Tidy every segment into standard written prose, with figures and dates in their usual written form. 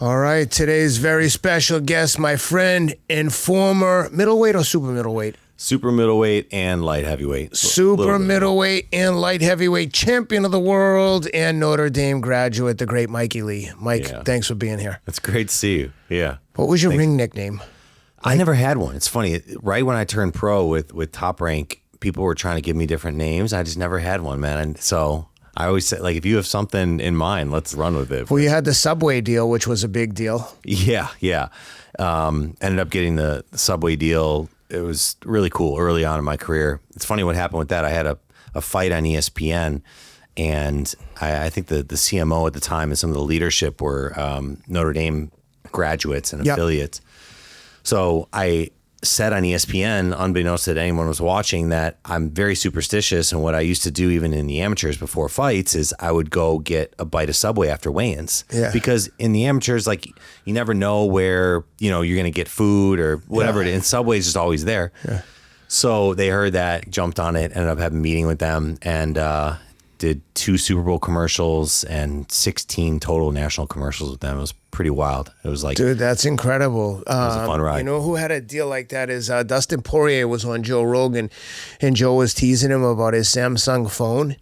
All right, today's very special guest, my friend and former middleweight or super middleweight? Super middleweight and light heavyweight. Super middleweight and light heavyweight champion of the world and Notre Dame graduate, the great Mikey Lee. Mike, thanks for being here. It's great to see you. Yeah. What was your ring nickname? I never had one. It's funny. Right when I turned pro with Top Rank, people were trying to give me different names. I just never had one, man. And so I always say, like, if you have something in mind, let's run with it. Well, you had the Subway deal, which was a big deal. Yeah. Ended up getting the Subway deal. It was really cool early on in my career. It's funny what happened with that. I had a fight on ESPN, and I think the CMO at the time and some of the leadership were Notre Dame graduates and affiliates. So I said on ESPN, unbeknownst that anyone was watching, that I'm very superstitious, and what I used to do even in the amateurs before fights is I would go get a bite of Subway after weigh-ins. Because in the amateurs, like, you never know where, you're going to get food or whatever it is, and Subway's just always there. So they heard that, jumped on it, ended up having a meeting with them, and did 2 Super Bowl commercials and 16 total national commercials with them. It was pretty wild. It was like, dude, that's incredible. It was a fun ride. You know who had a deal like that is Dustin Poirier was on Joe Rogan, and Joe was teasing him about his Samsung phone.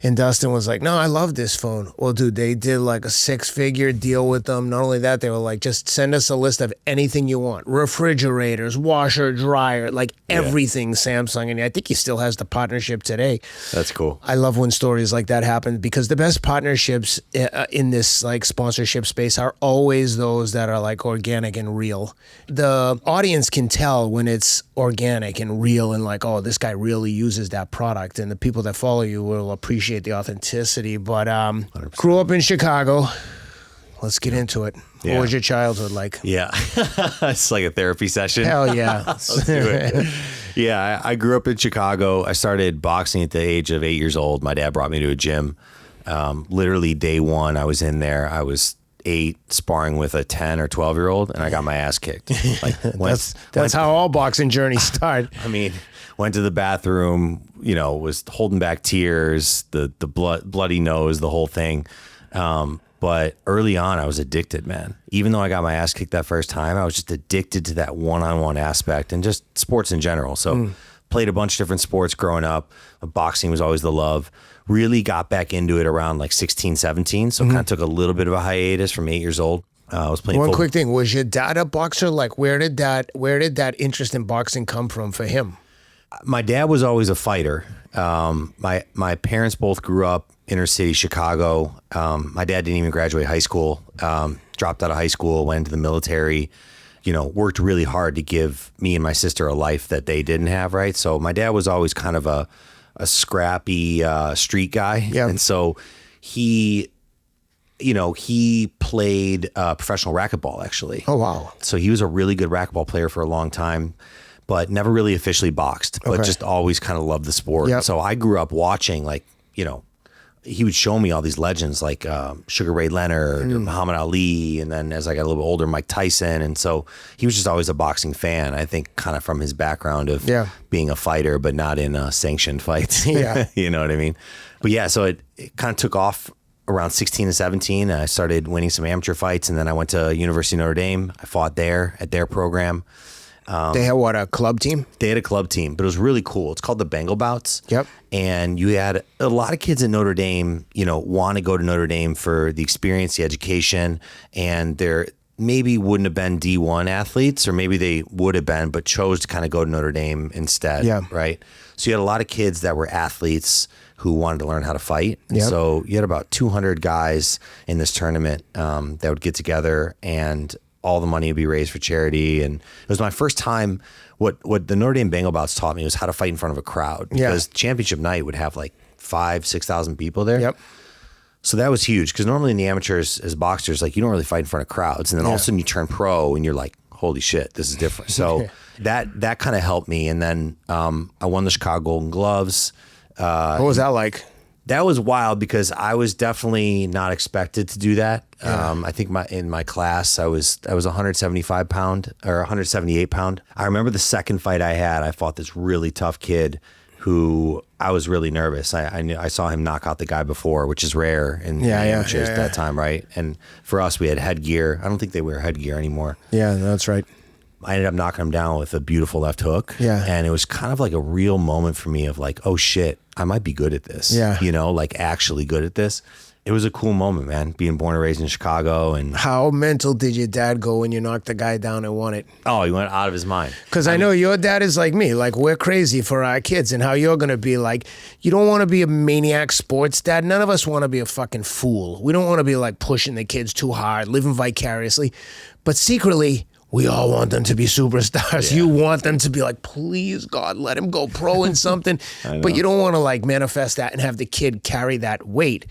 And Dustin was like, no, I love this phone. Well, dude, they did like a 6-figure deal with them. Not only that, they were like, just send us a list of anything you want. Refrigerators, washer, dryer, like everything Samsung. And I think he still has the partnership today. That's cool. I love when stories like that happen, because the best partnerships in this like sponsorship space are always those that are like organic and real. The audience can tell when it's organic and real and like, oh, this guy really uses that product. And the people that follow you will appreciate the authenticity. But grew up in Chicago. Let's get into it. What was your childhood like? It's like a therapy session. Hell yeah. Let's do it. I grew up in Chicago. I started boxing at the age of 8 years old. My dad brought me to a gym. Literally day one, I was in there. I was 8 sparring with a 10 or 12-year-old, and I got my ass kicked. Like, that's how all boxing journeys start. I mean, went to the bathroom, was holding back tears, the bloody nose, the whole thing. But early on, I was addicted, man. Even though I got my ass kicked that first time, I was just addicted to that one-on-one aspect and just sports in general. So played a bunch of different sports growing up. Boxing was always the love. Really got back into it around like 16, 17. So kind of took a little bit of a hiatus from 8 years old. I was playing. One quick thing. Was your dad a boxer? Like, where did that interest in boxing come from for him? My dad was always a fighter. My parents both grew up inner city Chicago. My dad didn't even graduate high school. Dropped out of high school, went into the military. Worked really hard to give me and my sister a life that they didn't have. Right. So my dad was always kind of a scrappy street guy. And so he played professional racquetball, actually. Oh, wow. So he was a really good racquetball player for a long time, but never really officially boxed, but just always kind of loved the sport. So I grew up watching, like, he would show me all these legends like Sugar Ray Leonard, Muhammad Ali, and then as I got a little bit older, Mike Tyson. And so he was just always a boxing fan, I think, kind of from his background of being a fighter, but not in sanctioned fights. You know what I mean? But so it kind of took off around 16 to 17. I started winning some amateur fights, and then I went to University of Notre Dame. I fought there at their program. They had a club team? They had a club team, but it was really cool. It's called the Bengal Bouts. And you had a lot of kids at Notre Dame, want to go to Notre Dame for the experience, the education, and they're maybe wouldn't have been D1 athletes, or maybe they would have been, but chose to kind of go to Notre Dame instead. Right. So you had a lot of kids that were athletes who wanted to learn how to fight. So you had about 200 guys in this tournament that would get together, and all the money would be raised for charity. And it was my first time. What the Notre Dame Bengal Bouts taught me was how to fight in front of a crowd, because championship night would have like 5,000-6,000 people there. So that was huge, because normally in the amateurs as boxers, like, you don't really fight in front of crowds, and then all of a sudden you turn pro and you're like, holy shit, this is different. So that kind of helped me. And then I won the Chicago Golden Gloves. What was that like? That was wild, because I was definitely not expected to do that. I think in my class, I was 175 pound or 178 pound. I remember the second fight I had, I fought this really tough kid who I was really nervous. I saw him knock out the guy before, which is rare in amateurs at that time, right? And for us, we had headgear. I don't think they wear headgear anymore. Yeah, that's right. I ended up knocking him down with a beautiful left hook. Yeah. And it was kind of like a real moment for me of like, oh shit, I might be good at this. Yeah. You know, like actually good at this. It was a cool moment, man, being born and raised in Chicago. And how mental did your dad go when you knocked the guy down and won it? Oh, he went out of his mind. Because I know your dad is like me. Like, we're crazy for our kids, and how you're going to be like, you don't want to be a maniac sports dad. None of us want to be a fucking fool. We don't want to be like pushing the kids too hard, living vicariously. But secretly, we all want them to be superstars. Yeah. You want them to be like, please, God, let him go pro in something. But you don't want to like manifest that and have the kid carry that weight.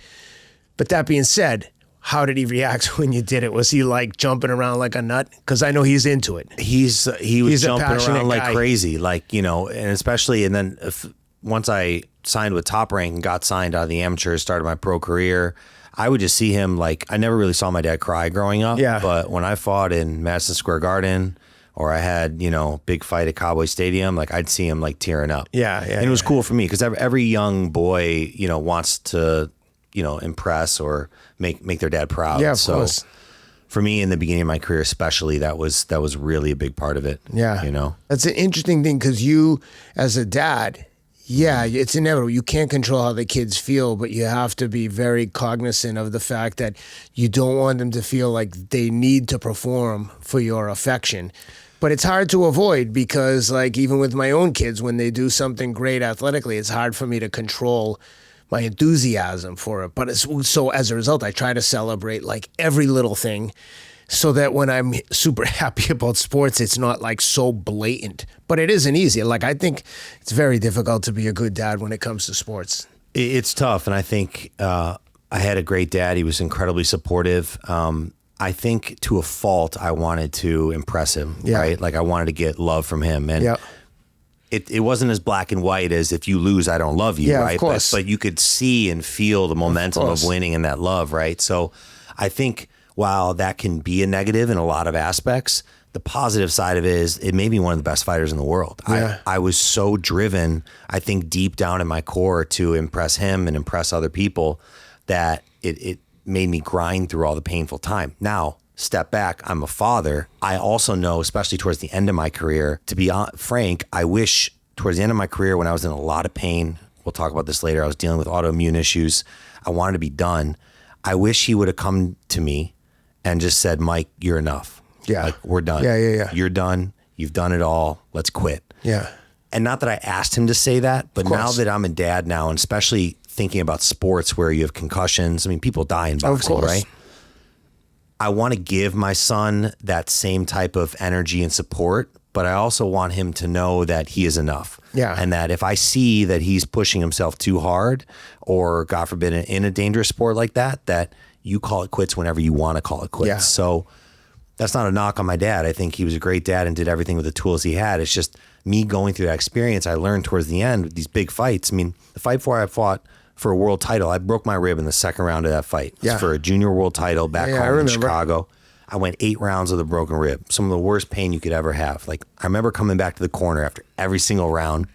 But that being said, how did he react when you did it? Was he like jumping around like a nut? Because I know he's into it. He was jumping around like crazy, like, you know, and especially, and then once I signed with Top Rank and got signed out of the amateurs, started my pro career, I would just see him like, I never really saw my dad cry growing up. Yeah. But when I fought in Madison Square Garden, or I had, you know, big fight at Cowboys Stadium, like I'd see him like tearing up. Yeah. And it was cool for me because every young boy, you know, wants to, you know, impress or make their dad proud. Yeah, of course. For me in the beginning of my career, especially, that was really a big part of it. Yeah. You know, that's an interesting thing because you, as a dad, yeah, it's inevitable. You can't control how the kids feel, but you have to be very cognizant of the fact that you don't want them to feel like they need to perform for your affection. But it's hard to avoid because, like, even with my own kids, when they do something great athletically, it's hard for me to control my enthusiasm for it. But so as a result, I try to celebrate like every little thing so that when I'm super happy about sports, it's not like so blatant. But it isn't easy. Like, I think it's very difficult to be a good dad when it comes to sports. It's tough. And I think I had a great dad. He was incredibly supportive. I think to a fault, I wanted to impress him, right? Like I wanted to get love from him. And it wasn't as black and white as if you lose, I don't love you, right? Of course. But you could see and feel the momentum of winning and that love, right? So I think while that can be a negative in a lot of aspects, the positive side of it is it made me one of the best fighters in the world. Yeah. I was so driven, I think deep down in my core, to impress him and impress other people that it made me grind through all the painful time. Now, step back, I'm a father. I also know, especially towards the end of my career, to be frank, I wish towards the end of my career when I was in a lot of pain, we'll talk about this later, I was dealing with autoimmune issues, I wanted to be done. I wish he would have come to me and just said, Mike, you're enough. Yeah. Like, we're done. Yeah. You're done. You've done it all. Let's quit. Yeah. And not that I asked him to say that, but now that I'm a dad now, and especially thinking about sports where you have concussions, I mean, people die in boxing, right? I want to give my son that same type of energy and support, but I also want him to know that he is enough. Yeah. And that if I see that he's pushing himself too hard, or God forbid in a dangerous sport like that, that you call it quits whenever you want to call it quits. Yeah. So that's not a knock on my dad. I think he was a great dad and did everything with the tools he had. It's just me going through that experience. I learned towards the end with these big fights. I mean, the fight before I fought for a world title, I broke my rib in the second round of that fight. It was for a junior world title back home in Chicago. I went 8 rounds with a broken rib. Some of the worst pain you could ever have. Like, I remember coming back to the corner after every single round,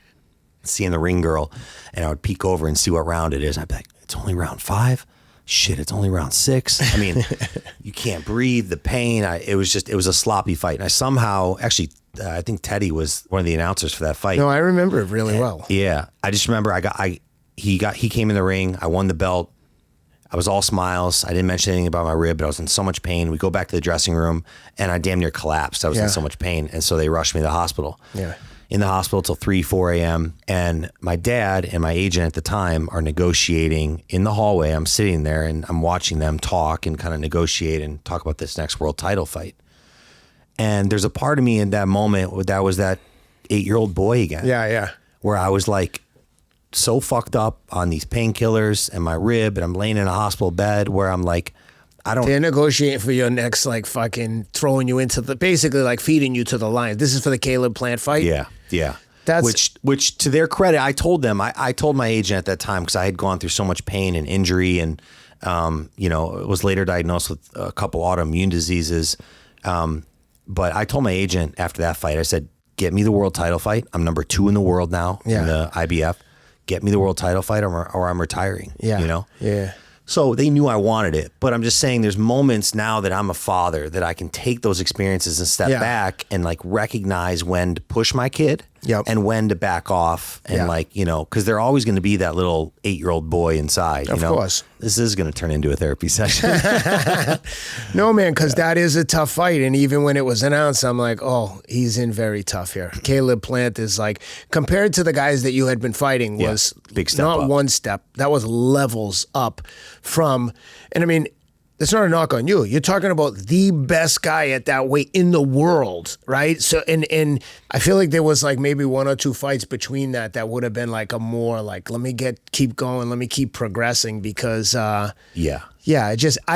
seeing the ring girl, and I would peek over and see what round it is. I'd be like, it's only round 5? Shit, it's only round 6. I mean, you can't breathe, the pain. It was a sloppy fight. And I somehow, actually, I think Teddy was one of the announcers for that fight. No, I remember it really well. Yeah. I just remember he came in the ring. I won the belt. I was all smiles. I didn't mention anything about my rib, but I was in so much pain. We go back to the dressing room and I damn near collapsed. I was in so much pain. And so they rushed me to the hospital. Yeah. In the hospital till 3, 4 a.m. And my dad and my agent at the time are negotiating in the hallway. I'm sitting there and I'm watching them talk and kind of negotiate and talk about this next world title fight. And there's a part of me in that moment that was that 8-year-old boy again. Yeah. Where I was like so fucked up on these painkillers and my rib, and I'm laying in a hospital bed where I'm like, they're negotiating for your next, like fucking throwing you into basically like feeding you to the lions. This is for the Caleb Plant fight. Yeah. That's which to their credit, I told them, I told my agent at that time, because I had gone through so much pain and injury, and was later diagnosed with a couple autoimmune diseases. But I told my agent after that fight, I said, get me the world title fight. I'm number 2 in the world now in the IBF. get me the world title fight or I'm retiring. Yeah. You know? Yeah. So they knew I wanted it, but I'm just saying there's moments now that I'm a father that I can take those experiences and step back and like recognize when to push my kid and when to back off and like, you know, because they're always going to be that little 8-year-old boy inside. You know? Of course. This is going to turn into a therapy session. No, man, because that is a tough fight. And even when it was announced, I'm like, oh, he's in very tough here. Caleb Plant is like, compared to the guys that you had been fighting, was big step not up. one step. That was levels up from, and I mean, it's not a knock on you. You're talking about the best guy at that weight in the world, right? So, and I feel like there was like maybe 1 or 2 fights between that would have been like a more like, let me keep going, let me keep progressing because, I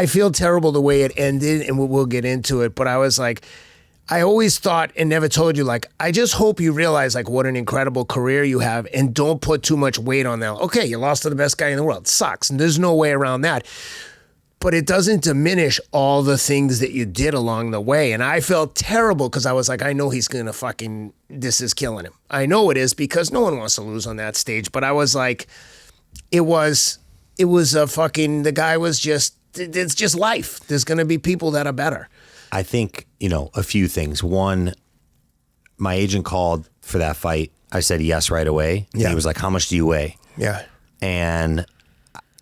feel terrible the way it ended, and we'll get into it. But I was like, I always thought and never told you, like, I just hope you realize like what an incredible career you have, and don't put too much weight on that. Okay, you lost to the best guy in the world. It sucks, and there's no way around that. But it doesn't diminish all the things that you did along the way. And I felt terrible because I was like, I know he's going to this is killing him. I know it is, because no one wants to lose on that stage. But I was like, it was the guy was just, it's just life. There's going to be people that are better. I think, you know, a few things. One, my agent called for that fight. I said yes right away. Yeah. He was like, how much do you weigh? Yeah. And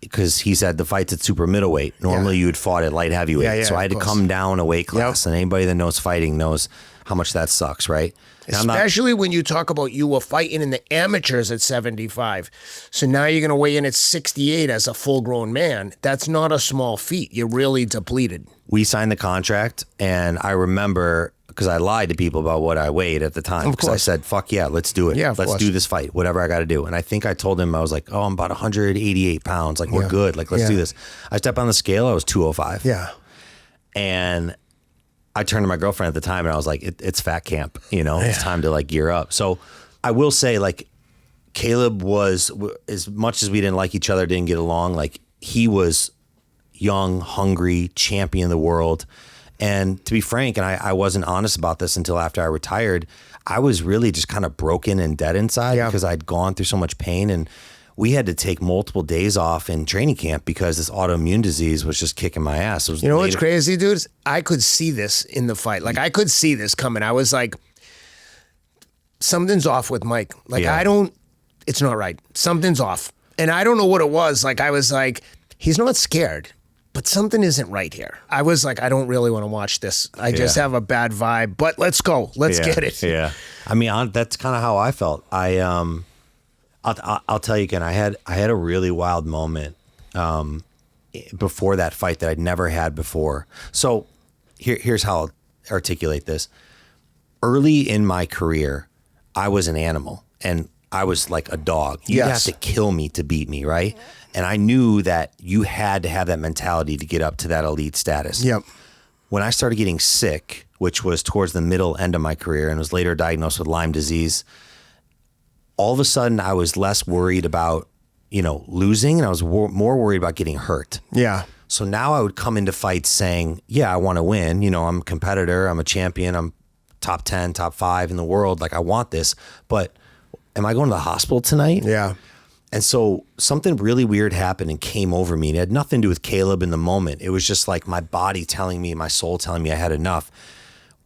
because he said the fight's at super middleweight. Normally you would fought at light heavyweight. So I had to come down a weight class. And anybody that knows fighting knows how much that sucks, right? Especially when you talk about you were fighting in the amateurs at 75. So now you're going to weigh in at 68 as a full-grown man. That's not a small feat. You're really depleted. We signed the contract, and I remember, because I lied to people about what I weighed at the time. Because I said, fuck yeah, let's do it. Yeah, let's do this fight, whatever I got to do. And I think I told him, I was like, oh, I'm about 188 pounds. Like, we're good. Like, let's do this. I stepped on the scale. I was 205. Yeah. And I turned to my girlfriend at the time, and I was like, it's fat camp. You know, it's time to like gear up. So I will say, like, Caleb was, as much as we didn't like each other, didn't get along, like, he was young, hungry, champion of the world. And to be frank, and I wasn't honest about this until after I retired, I was really just kind of broken and dead inside because I'd gone through so much pain. And we had to take multiple days off in training camp because this autoimmune disease was just kicking my ass. You know what's crazy, dude? I could see this in the fight. Like, I could see this coming. I was like, something's off with Mike. Like, it's not right. Something's off. And I don't know what it was. Like, I was like, he's not scared, but something isn't right here. I was like, I don't really want to watch this. I just have a bad vibe, but let's go. Let's get it. Yeah. I mean, that's kind of how I felt. I'll tell you again, I had a really wild moment before that fight that I'd never had before. So here's how I'll articulate this. Early in my career, I was an animal, and I was like a dog. You have to kill me to beat me, right? And I knew that you had to have that mentality to get up to that elite status. Yep. When I started getting sick, which was towards the middle end of my career, and was later diagnosed with Lyme disease, all of a sudden I was less worried about, losing, and I was more worried about getting hurt. Yeah. So now I would come into fights saying, I want to win. I'm a competitor. I'm a champion. I'm top 10, top 5 in the world. Like, I want this, but am I going to the hospital tonight? Yeah. And so something really weird happened and came over me. It had nothing to do with Caleb in the moment. It was just like my body telling me, my soul telling me I had enough.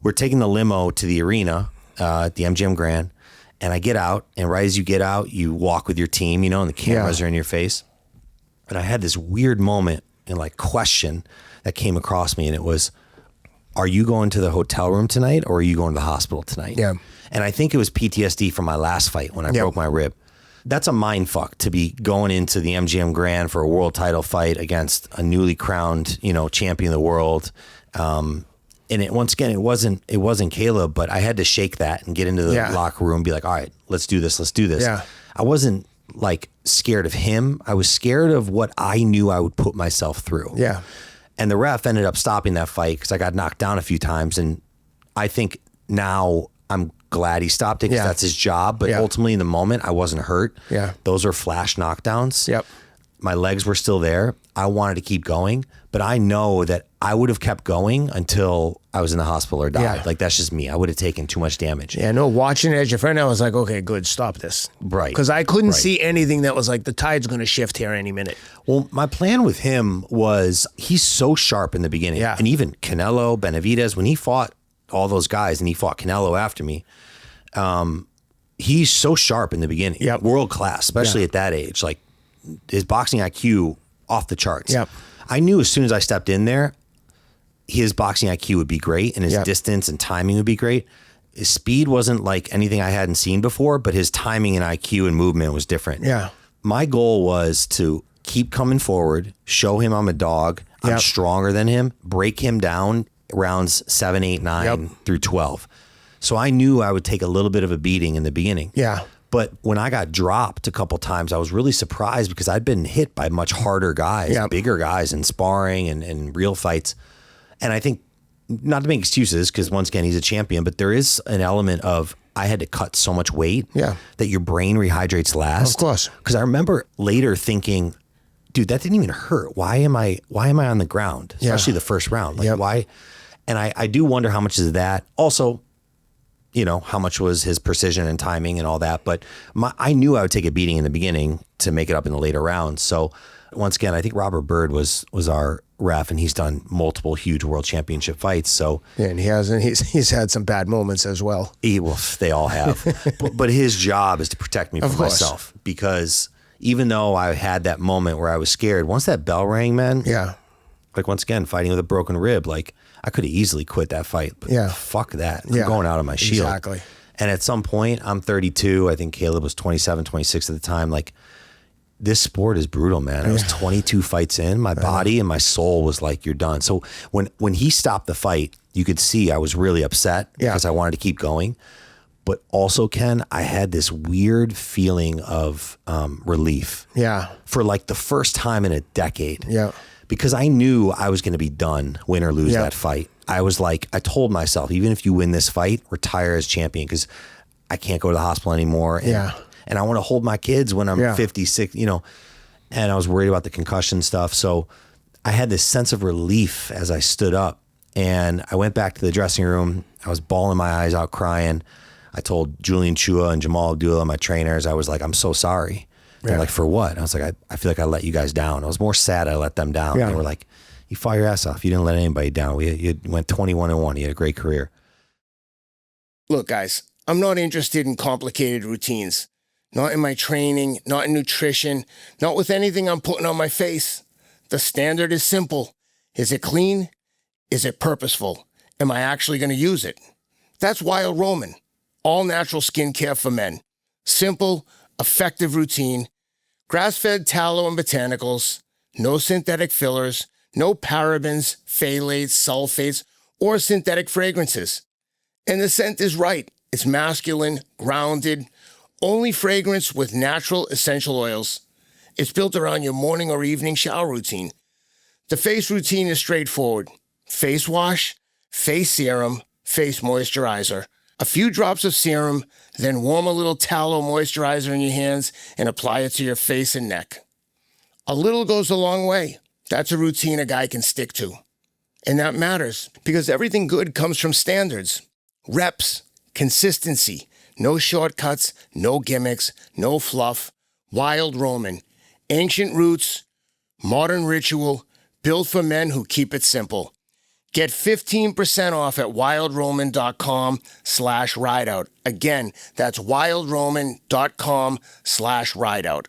We're taking the limo to the arena at the MGM Grand, and I get out, and right as you get out, you walk with your team, and the cameras are in your face. And I had this weird moment and like question that came across me, and it was, are you going to the hotel room tonight, or are you going to the hospital tonight? Yeah. And I think it was PTSD from my last fight when I broke my rib. That's a mind fuck to be going into the MGM Grand for a world title fight against a newly crowned, champion of the world. And once again, it wasn't Caleb, but I had to shake that and get into the locker room and be like, all right, let's do this. Yeah. I wasn't like scared of him. I was scared of what I knew I would put myself through. Yeah. And the ref ended up stopping that fight because I got knocked down a few times. And I think now I'm glad he stopped it because that's his job. But ultimately in the moment, I wasn't hurt. Yeah. Those are flash knockdowns. Yep. My legs were still there. I wanted to keep going, but I know that I would have kept going until I was in the hospital or died. Yeah. Like, that's just me. I would have taken too much damage. Yeah, no, watching it as your friend, I was like, okay, good, stop this. Right. Because I couldn't see anything that was like, the tide's going to shift here any minute. Well, my plan with him was he's so sharp in the beginning. Yeah. And even Canelo, Benavidez, when he fought all those guys and he fought Canelo after me, he's so sharp in the beginning. Yep. World class, especially at that age. Like, his boxing IQ off the charts. Yep. I knew as soon as I stepped in there, his boxing IQ would be great and his distance and timing would be great. His speed wasn't like anything I hadn't seen before, but his timing and IQ and movement was different. Yeah. My goal was to keep coming forward, show him I'm a dog, I'm stronger than him, break him down rounds 7, 8, 9 through 12. So I knew I would take a little bit of a beating in the beginning. Yeah. But when I got dropped a couple times, I was really surprised because I'd been hit by much harder guys, bigger guys in sparring and real fights. And I think, not to make excuses, because once again, he's a champion, but there is an element of I had to cut so much weight that your brain rehydrates last. Of course. Because I remember later thinking, dude, that didn't even hurt. Why am I on the ground? Especially the first round. Like why? And I do wonder how much is that. Also, you know, how much was his precision and timing and all that. But I knew I would take a beating in the beginning to make it up in the later rounds. So once again, I think Robert Byrd was our ref, and he's done multiple huge world championship fights. So and he's had some bad moments as well. They all have. but his job is to protect me from myself, because even though I had that moment where I was scared, once that bell rang, man. Yeah. Like, once again, fighting with a broken rib, like, I could have easily quit that fight, but fuck that. I'm going out on my shield. Exactly. And at some point, I'm 32. I think Caleb was 27, 26 at the time. Like, this sport is brutal, man. I was 22 fights in. My body and my soul was like, you're done. So when he stopped the fight, you could see I was really upset because I wanted to keep going. But also, Ken, I had this weird feeling of relief. Yeah. For like the first time in a decade. Yeah. Because I knew I was going to be done, win or lose that fight. I was like, I told myself, even if you win this fight, retire as champion, because I can't go to the hospital anymore. And I want to hold my kids when I'm 56, you know, and I was worried about the concussion stuff. So I had this sense of relief as I stood up, and I went back to the dressing room. I was bawling my eyes out, crying. I told Julian Chua and Jamal Abdullah, my trainers, I was like, I'm so sorry. They're like, for what? And I was like, I feel like I let you guys down. I was more sad I let them down. They were like, you fought your ass off. You didn't let anybody down. You went 21-1. You had a great career. Look, guys, I'm not interested in complicated routines. Not in my training, not in nutrition, not with anything I'm putting on my face. The standard is simple. Is it clean? Is it purposeful? Am I actually going to use it? That's Wild Roman. All natural skincare for men. Simple, effective routine. Grass-fed tallow and botanicals. No synthetic fillers. No parabens, phthalates, sulfates, or synthetic fragrances. And the scent is right. It's masculine, grounded, only fragrance with natural essential oils. It's built around your morning or evening shower routine. The face routine is straightforward. Face wash, face serum, face moisturizer. A few drops of serum, then warm a little tallow moisturizer in your hands and apply it to your face and neck. A little goes a long way. That's a routine a guy can stick to. And that matters because everything good comes from standards. Reps, consistency, no shortcuts, no gimmicks, no fluff. Wild Roman, ancient roots, modern ritual, built for men who keep it simple. Get 15% off at wildroman.com/rideout. Again, that's wildroman.com/rideout.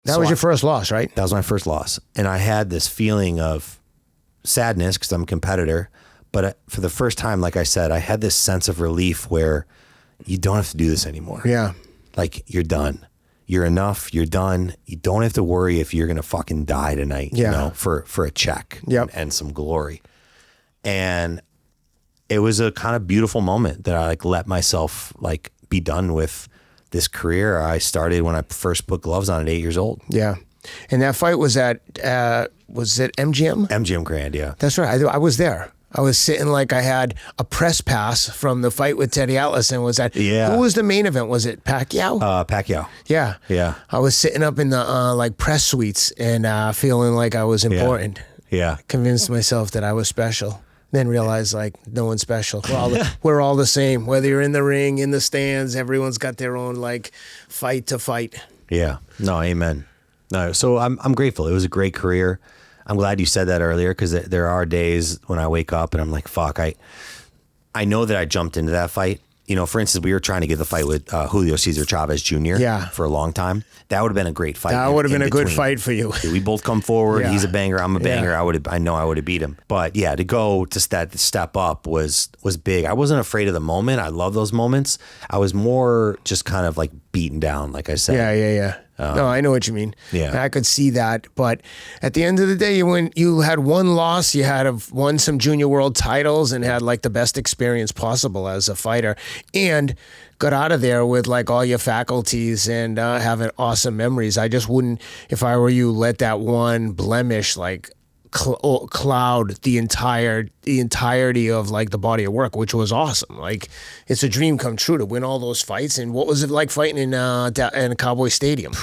That was your first loss, right? That was my first loss. And I had this feeling of sadness because I'm a competitor. But for the first time, like I said, I had this sense of relief where you don't have to do this anymore. Yeah. Like, you're done. You're enough. You're done. You don't have to worry if you're going to fucking die tonight, you know, for a check and some glory. And it was a kind of beautiful moment that I like let myself like be done with this career I started when I first put gloves on at 8 years old. Yeah. And that fight was at, was it MGM? MGM Grand, yeah. That's right. I was there. I was sitting like I had a press pass from the fight with Teddy Atlas, and was that, who was the main event? Was it Pacquiao? Pacquiao. Yeah. Yeah. I was sitting up in the like press suites and feeling like I was important. Yeah. Convinced myself that I was special. Then realized like no one's special. We're all the same. Whether you're in the ring, in the stands, everyone's got their own like fight to fight. Yeah. No, amen. No, so I'm grateful. It was a great career. I'm glad you said that earlier, because there are days when I wake up and I'm like, fuck, I know that I jumped into that fight. You know, for instance, we were trying to get the fight with Julio Cesar Chavez Jr. For a long time. That would have been a great fight. That would have been a good fight for you. We both come forward. He's a banger. I'm a banger. I know I would have beat him. But yeah, to go to step up was big. I wasn't afraid of the moment. I love those moments. I was more just kind of like beaten down, like I said. Yeah. No, I know what you mean. Yeah. I could see that. But at the end of the day, you had one loss, you had won some junior world titles and had like the best experience possible as a fighter, and got out of there with like all your faculties and having awesome memories. I just wouldn't, if I were you, let that one blemish like cloud the entirety of like the body of work, which was awesome. Like, it's a dream come true to win all those fights. And what was it like fighting in a Cowboys stadium?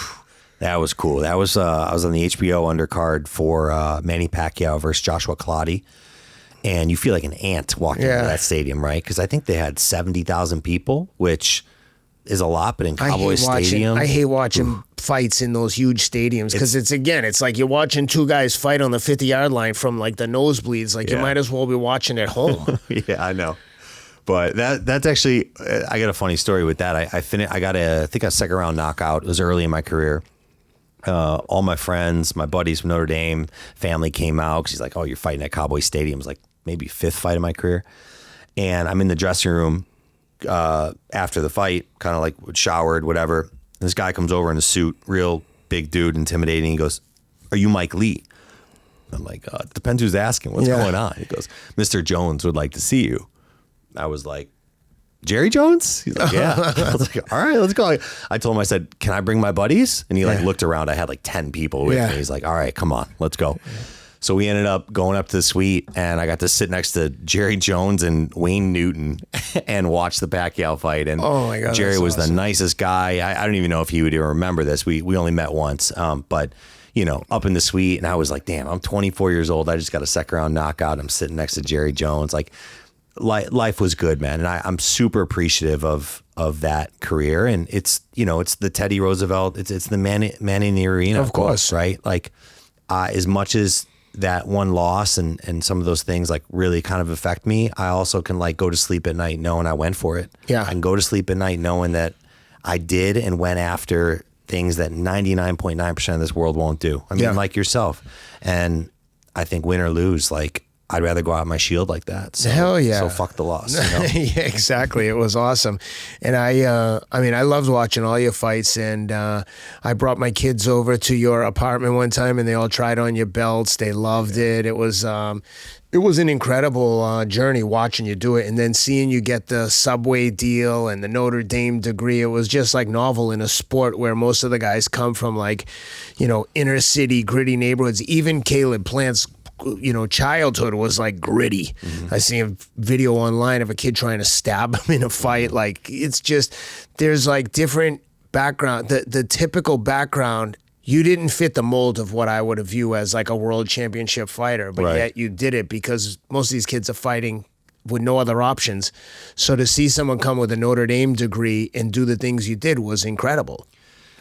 That was cool. That was I was on the HBO undercard for Manny Pacquiao versus Joshua Clottey, and you feel like an ant walking into that stadium, right? Because I think they had 70,000 people, which is a lot, but in Cowboys Stadium, I hate watching fights in those huge stadiums, because it's like you're watching two guys fight on the 50-yard line from like the nosebleeds. Like, you might as well be watching at home. Yeah, I know. But that's actually, I got a funny story with that. I got I think a second round knockout. It was early in my career. All my friends, my buddies from Notre Dame, family came out, because he's like, oh, you're fighting at Cowboys Stadium. It was like maybe fifth fight of my career. And I'm in the dressing room after the fight, kind of like showered, whatever. And this guy comes over in a suit, real big dude, intimidating. He goes, "Are you Mike Lee?" I'm like, it depends who's asking. What's going on? He goes, "Mr. Jones would like to see you." I was like, "Jerry Jones?" He's like, "Yeah." I was like, "All right, let's go." I told him, I said, "Can I bring my buddies?" And he like looked around. I had like 10 people with me. He's like, "All right, come on, let's go." So we ended up going up to the suite, and I got to sit next to Jerry Jones and Wayne Newton and watch the Pacquiao fight. And oh my God, Jerry was awesome. The nicest guy. I don't even know if he would even remember this. We only met once, but you know, up in the suite, and I was like, damn, I'm 24 years old. I just got a second round knockout. I'm sitting next to Jerry Jones. Like, life was good, man. And I'm super appreciative of that career. And it's, you know, it's the Teddy Roosevelt, it's the man in the arena, of course, right? Like, as much as that one loss and some of those things like really kind of affect me, I also can like go to sleep at night knowing I went for it. Yeah. I can go to sleep at night knowing that I did and went after things that 99.9% of this world won't do. I mean, like yourself. And I think win or lose, like, I'd rather go out my shield like that. So, hell yeah. So fuck the loss. You know? Yeah, exactly. It was awesome. And I mean, I loved watching all your fights, and I brought my kids over to your apartment one time, and they all tried on your belts. They loved it. It was an incredible journey watching you do it, and then seeing you get the Subway deal and the Notre Dame degree. It was just like novel in a sport where most of the guys come from, like, you know, inner city, gritty neighborhoods. Even Caleb Plant's, you know, childhood was like gritty. Mm-hmm. I see a video online of a kid trying to stab him in a fight. Like, it's just, there's like different background. The typical background, you didn't fit the mold of what I would view as like a world championship fighter, but yet you did it because most of these kids are fighting with no other options. So to see someone come with a Notre Dame degree and do the things you did was incredible.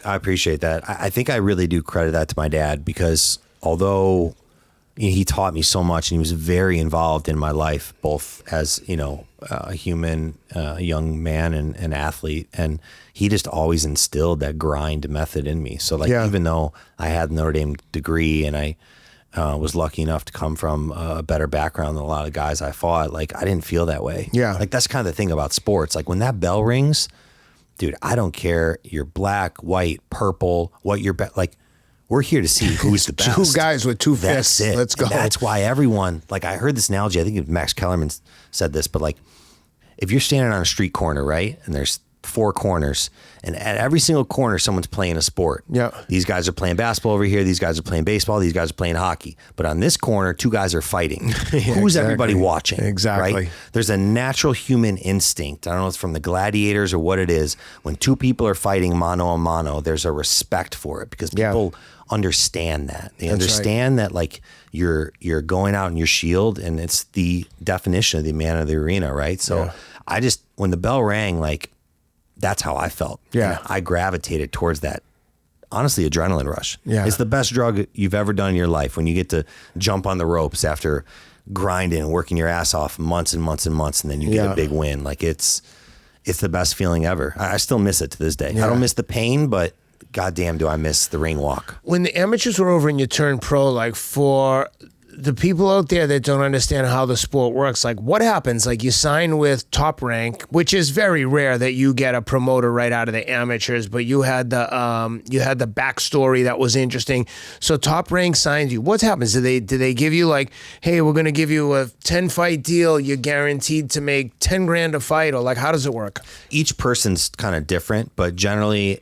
I appreciate that. I think I really do credit that to my dad, because although he taught me so much and he was very involved in my life, both as, you know, a human, a young man and an athlete. And he just always instilled that grind method in me. So like, even though I had the Notre Dame degree and I was lucky enough to come from a better background than a lot of guys I fought, like, I didn't feel that way. Yeah. Like, that's kind of the thing about sports. Like, when that bell rings, dude, I don't care. You're black, white, purple, what you're, like, we're here to see who's the best. Two guys with two fists. That's it. Let's go. And that's why everyone, like, I heard this analogy, I think Max Kellerman said this, but like, if you're standing on a street corner, right, and there's 4 corners, and at every single corner, someone's playing a sport. Yeah. These guys are playing basketball over here. These guys are playing baseball. These guys are playing hockey. But on this corner, 2 guys are fighting. Who's everybody watching? Exactly. Right? There's a natural human instinct. I don't know if it's from the gladiators or what it is. When 2 people are fighting mano a mano, there's a respect for it because people understand that. They understand that like you're going out in your shield, and it's the definition of the man of the arena, right? So I just, when the bell rang, like, that's how I felt. Yeah. And I gravitated towards that. Honestly, adrenaline rush. Yeah. It's the best drug you've ever done in your life when you get to jump on the ropes after grinding and working your ass off months and months and months, and then you get a big win. Like it's the best feeling ever. I still miss it to this day. I don't miss the pain, but goddamn do I miss the ring walk. When the amateurs were over and you turned pro, like for the people out there that don't understand how the sport works, like what happens? Like you sign with Top Rank, which is very rare that you get a promoter right out of the amateurs, but you had the backstory that was interesting. So Top Rank signs you. What happens? Do they give you like, hey, we're gonna give you a 10-fight deal, you're guaranteed to make 10 grand a fight, or like how does it work? Each person's kind of different, but generally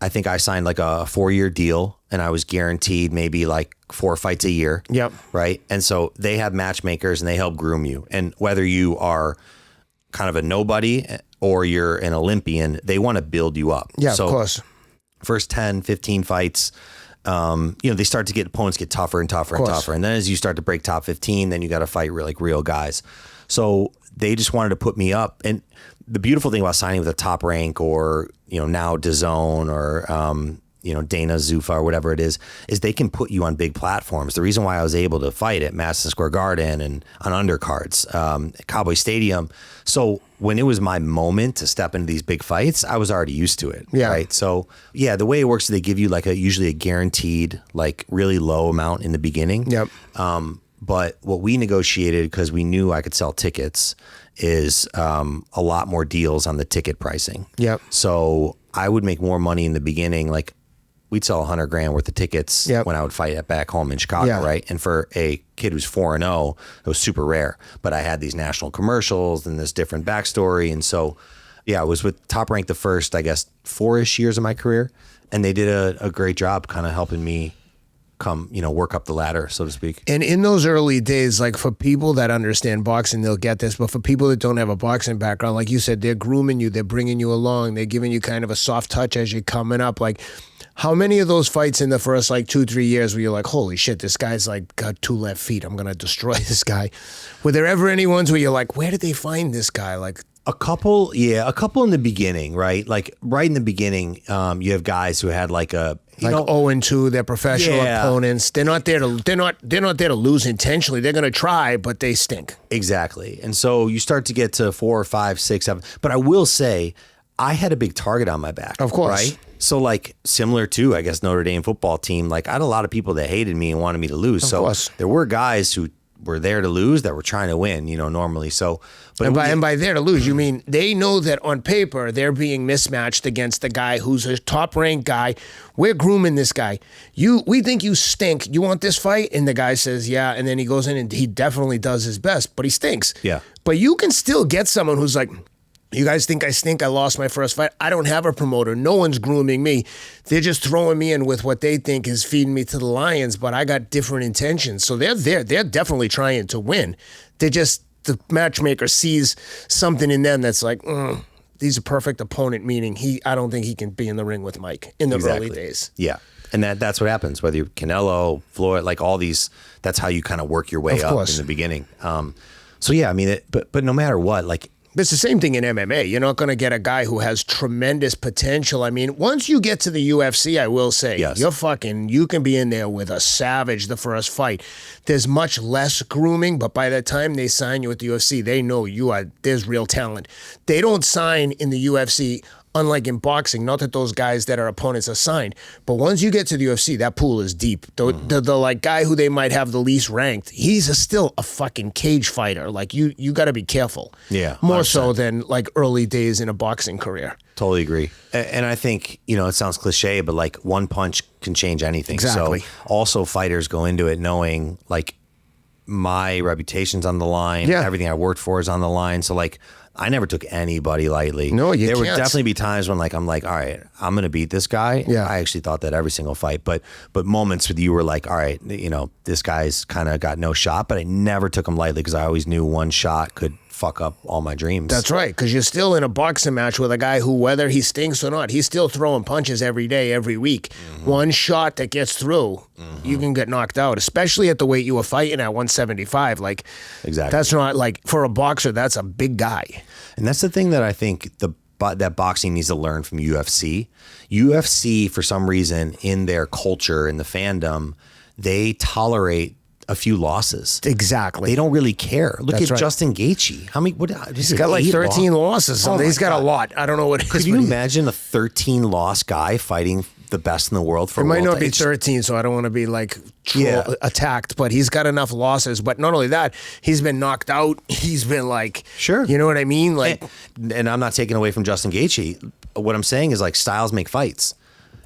I think I signed like a 4-year deal, and I was guaranteed maybe like 4 fights a year. Yep. Right. And so they have matchmakers and they help groom you. And whether you are kind of a nobody or you're an Olympian, they want to build you up. Yeah, so of course. First 10, 15 fights, they start to get, opponents get tougher and tougher and tougher. And then as you start to break top 15, then you got to fight real guys. So they just wanted to put me up. And the beautiful thing about signing with a Top Rank or, now DAZN or, Dana Zufa or whatever it is they can put you on big platforms. The reason why I was able to fight at Madison Square Garden and on undercards, at Cowboys Stadium. So when it was my moment to step into these big fights, I was already used to it. Yeah. Right. So yeah, the way it works is they give you like usually a guaranteed, like really low amount in the beginning. Yep. But what we negotiated, because we knew I could sell tickets, is a lot more deals on the ticket pricing. Yep. So I would make more money in the beginning. Like we'd sell 100 grand worth of tickets when I would fight at back home in Chicago, right? And for a kid who's 4-0, it was super rare. But I had these national commercials and this different backstory. And so, I was with Top Rank the first, I guess, 4-ish years of my career. And they did a great job kind of helping me come, work up the ladder, so to speak. And in those early days, like for people that understand boxing, they'll get this. But for people that don't have a boxing background, like you said, they're grooming you, they're bringing you along, they're giving you kind of a soft touch as you're coming up. Like, how many of those fights in the first like 2-3 years were you like, holy shit, this guy's like got 2 left feet, I'm gonna destroy this guy? Were there ever any ones where you're like, where did they find this guy? Like a couple in the beginning, right? Like right in the beginning, you have guys who had like a 0-2, they're professional opponents. They're not there to lose intentionally. They're gonna try, but they stink. Exactly. And so you start to get to 4, 5, 6, 7. But I will say, I had a big target on my back. Of course. Right? So like similar to, I guess, Notre Dame football team, like I had a lot of people that hated me and wanted me to lose. Of so course. There were guys who were there to lose that were trying to win, normally. So, but and by there to lose, you mean they know that on paper they're being mismatched against the guy who's a top ranked guy. We're grooming this guy. We think you stink. You want this fight? And the guy says, yeah. And then he goes in and he definitely does his best, but he stinks. Yeah. But you can still get someone who's like, you guys think I stink? I lost my first fight. I don't have a promoter. No one's grooming me. They're just throwing me in with what they think is feeding me to the lions, but I got different intentions. So they're there. They're definitely trying to win. The matchmaker sees something in them that's like, he's a perfect opponent, meaning I don't think he can be in the ring with Mike in the early days. Yeah. And that's what happens, whether you're Canelo, Floyd, like all these, that's how you kind of work your way up in the beginning. So yeah, I mean, but no matter what, like, it's the same thing in MMA. You're not going to get a guy who has tremendous potential. I mean, once you get to the UFC, I will say, you can be in there with a savage the first fight. There's much less grooming, but by the time they sign you at the UFC, they know there's real talent. They don't sign in the UFC, unlike in boxing, not that those guys that are opponents are signed, but once you get to the UFC, that pool is deep. The like guy who they might have the least ranked, he's still a fucking cage fighter. Like you got to be careful. Yeah, more 100%. So than like early days in a boxing career. Totally agree. And I think, it sounds cliche, but like one punch can change anything. Exactly. So also fighters go into it knowing like my reputation's on the line. Yeah. Everything I worked for is on the line. So like, I never took anybody lightly. No, you There can't. would definitely be times when like I'm like, all right, I'm gonna beat this guy. Yeah. I actually thought that every single fight, but moments with you were like, all right, you know, this guy's kind of got no shot, but I never took him lightly because I always knew one shot could fuck up all my dreams. That's right, because you're still in a boxing match with a guy who, whether he stinks or not, he's still throwing punches every day, every week. One shot that gets through, you can get knocked out, especially at the weight you were fighting at, 175. Like, Exactly. that's not like, for a boxer, that's a big guy. And that's the thing that I think that boxing needs to learn from UFC. UFC, for some reason, in their culture, in the fandom, they tolerate a few losses. Exactly. They don't really care. Look That's at right. Justin Gaethje. How many? He's got like 13 losses. Oh He's my got God. a lot. I don't know what it is. Could you but imagine a 13 loss guy fighting the best in the world for It a might world not be title? 13, so I don't want to be like Yeah. attacked, but he's got enough losses. But not only that, he's been knocked out. He's been like, Sure. you know what I mean? Like, And I'm not taking away from Justin Gaethje. What I'm saying is like styles make fights.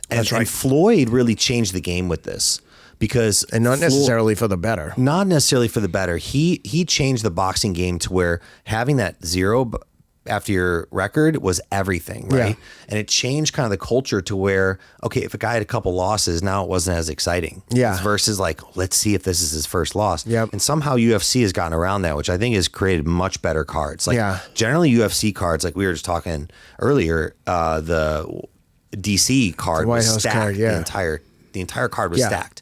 And, That's right. and Floyd really changed the game with this because and not necessarily for the better. not necessarily for the better. He changed the boxing game to where having that zero after your record was everything, right? Yeah. And it changed kind of the culture to where, okay, if a guy had a couple losses, now it wasn't as exciting. Yeah. Versus like, let's see if this is his first loss. Yep. And somehow UFC has gotten around that, which I think has created much better cards. Like Yeah. generally UFC cards, like we were just talking earlier, the DC card The White was House stacked. card, yeah. The entire card was Yeah. stacked.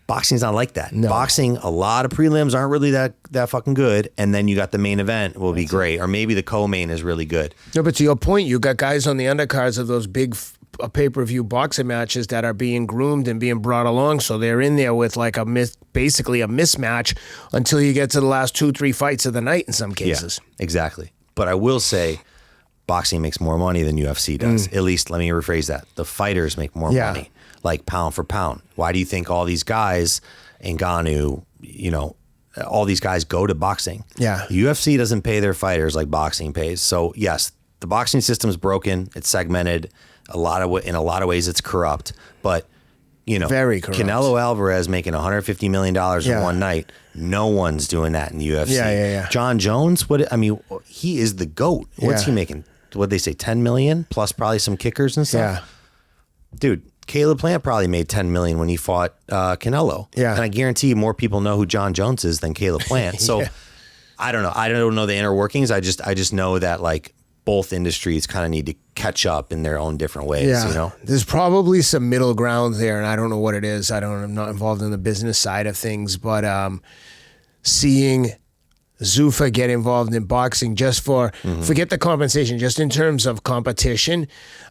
Boxing's not like that. No. Boxing, a lot of prelims aren't really that fucking good, and then you got the main event will be great, or maybe the co-main is really good. No, but to your point, you got guys on the undercards of those big pay-per-view boxing matches that are being groomed and being brought along, so they're in there with like basically a mismatch until you get to the last 2-3 fights of the night in some cases. Yeah, exactly. But I will say, boxing makes more money than UFC does. At least, let me rephrase that. The fighters make more Yeah. money, like pound for pound. Why do you think all these guys, Ngannou, you know, all these guys go to boxing? Yeah. The UFC doesn't pay their fighters like boxing pays. So yes, the boxing system is broken. It's segmented. In a lot of ways, it's corrupt. But you know, Very corrupt. Canelo Alvarez making $150 million Yeah. in one night. No one's doing that in the UFC. Yeah. John Jones, he is the GOAT. What's Yeah. he making? What'd they say, 10 million plus probably some kickers and stuff? Yeah. Dude, Caleb Plant probably made 10 million when he fought Canelo. Yeah. And I guarantee you more people know who John Jones is than Caleb Plant. So Yeah. I don't know. I don't know the inner workings. I just know that like both industries kind of need to catch up in their own different ways, Yeah. you know? There's probably some middle ground there, and I don't know what it is. I'm not involved in the business side of things, but seeing Zuffa get involved in boxing just for, forget the compensation, just in terms of competition,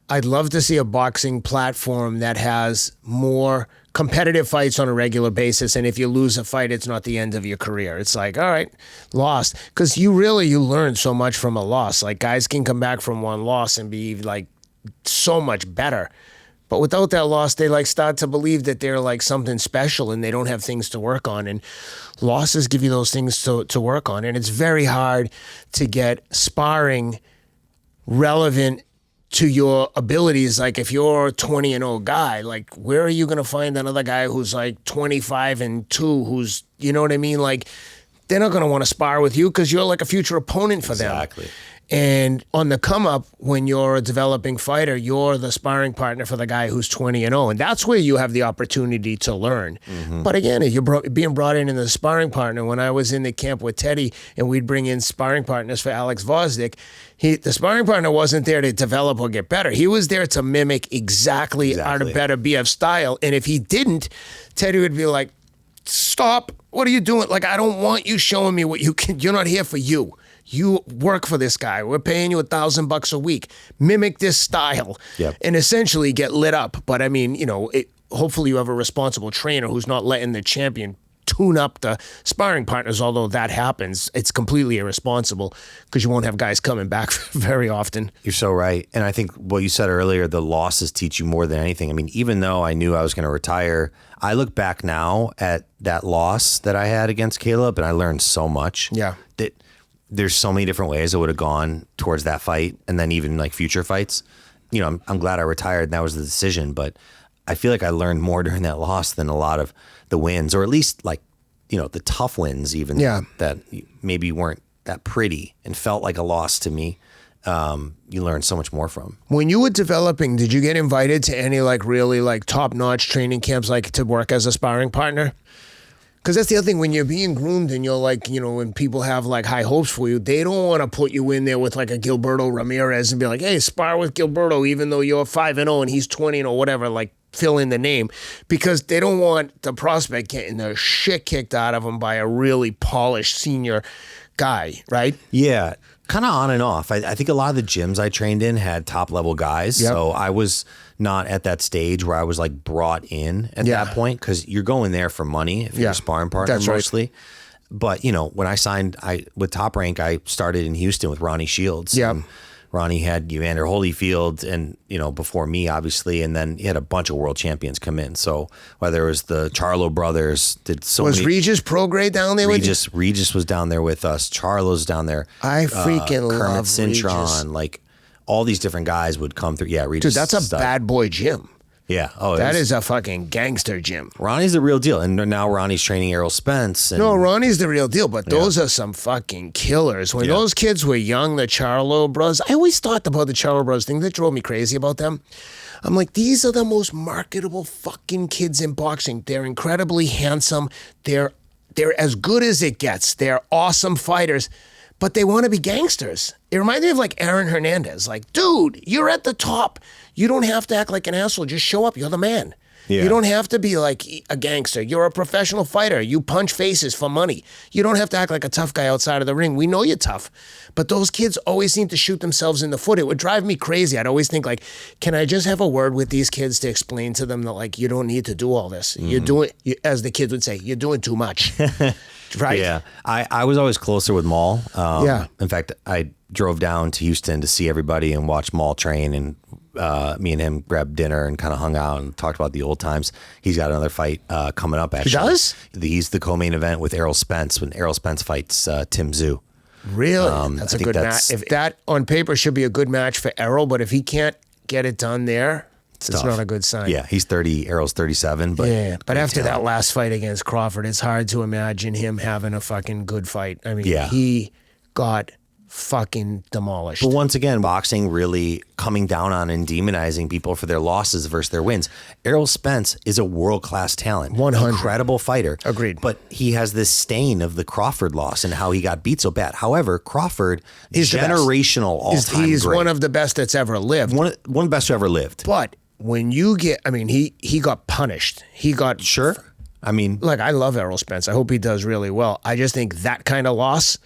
I'd love to see a boxing platform that has more competitive fights on a regular basis. And if you lose a fight, it's not the end of your career. It's like, all right, lost. Because you learn so much from a loss. Like guys can come back from one loss and be like so much better. But without that loss, they like start to believe that they're like something special and they don't have things to work on. And losses give you those things to work on. And it's very hard to get sparring relevant to your abilities. Like if you're a 20-0 guy, like where are you going to find another guy who's like 25-2, who's, you know what I mean? Like they're not going to want to spar with you because you're like a future opponent for them. Exactly. And on the come up, when you're a developing fighter, you're the sparring partner for the guy who's 20-0. And that's where you have the opportunity to learn. But again, if you're being brought in as a sparring partner, when I was in the camp with Teddy and we'd bring in sparring partners for Alex Vosdick, the sparring partner wasn't there to develop or get better. He was there to mimic exactly our better BF style. And if he didn't, Teddy would be like, stop, what are you doing? Like, I don't want you showing me what you can. You're not here for you. You work for this guy. We're paying you $1,000 a week. Mimic this style, and essentially get lit up. But I mean, you know, hopefully you have a responsible trainer who's not letting the champion tune up the sparring partners. Although that happens, it's completely irresponsible because you won't have guys coming back very often. You're so right. And I think what you said earlier, the losses teach you more than anything. I mean, even though I knew I was going to retire, I look back now at that loss that I had against Caleb and I learned so much. Yeah. That there's so many different ways I would have gone towards that fight and then even like future fights. You know, I'm glad I retired and that was the decision, but I feel like I learned more during that loss than a lot of the wins, or at least like, you know, the tough wins even that maybe weren't that pretty and felt like a loss to me, you learn so much more from. When you were developing, did you get invited to any like really like top-notch training camps, like to work as a sparring partner? Because that's the other thing, when you're being groomed and you're like, you know, when people have like high hopes for you, they don't want to put you in there with like a Gilberto Ramirez and be like, hey, spar with Gilberto, even though you're 5-0 and he's 20 or whatever, like fill in the name, because they don't want the prospect getting their shit kicked out of them by a really polished senior guy, right? Yeah, kind of on and off. I think a lot of the gyms I trained in had top level guys. Yep. So I was not at that stage where I was like brought in at that point, because you're going there for money if you're a sparring partner. That's mostly. Right. But, you know, when I signed with Top Rank, I started in Houston with Ronnie Shields. Yeah. Ronnie had Evander Holyfield and, you know, before me, obviously, and then he had a bunch of world champions come in. So whether it was the Charlo brothers, was Regis pro grade down there with you? Regis was down there with us. Charlo's down there. I freaking love Kermit Cintron, like all these different guys would come through. Yeah, Regis. Dude, that's a bad boy gym. Yeah. Oh, that is a fucking gangster gym. Ronnie's the real deal. And now Ronnie's training Errol Spence. No, Ronnie's the real deal, but those are some fucking killers. When those kids were young, the Charlo bros, I always thought about the Charlo bros thing that drove me crazy about them. I'm like, these are the most marketable fucking kids in boxing. They're incredibly handsome. They're as good as it gets. They're awesome fighters, but they want to be gangsters. It reminds me of like Aaron Hernandez. Like, dude, you're at the top. You don't have to act like an asshole. Just show up. You're the man. Yeah. You don't have to be like a gangster. You're a professional fighter. You punch faces for money. You don't have to act like a tough guy outside of the ring. We know you're tough. But those kids always seem to shoot themselves in the foot. It would drive me crazy. I'd always think like, can I just have a word with these kids to explain to them that like, you don't need to do all this. You're doing, as the kids would say, you're doing too much. Right? Yeah. I was always closer with Maul. In fact, I drove down to Houston to see everybody and watch Maul train, and me and him grabbed dinner and kind of hung out and talked about the old times. He's got another fight coming up, actually. He does? He's the co-main event with Errol Spence when Errol Spence fights Tim Zhu. Really? That's a good match. If that on paper should be a good match for Errol, but if he can't get it done there, it's not a good sign. Yeah, he's 30, Errol's 37. But but after that last fight against Crawford, it's hard to imagine him having a fucking good fight. I mean, he got fucking demolished. But once again, boxing really coming down on and demonizing people for their losses versus their wins. Errol Spence is a world-class talent. 100. Incredible fighter. Agreed. But he has this stain of the Crawford loss and how he got beat so bad. However, Crawford is generational all-time great. He's one of the best that's ever lived. One of the best who ever lived. But when you get, I mean, he got punished. He got... Sure. I mean... Like, I love Errol Spence. I hope he does really well. I just think that kind of loss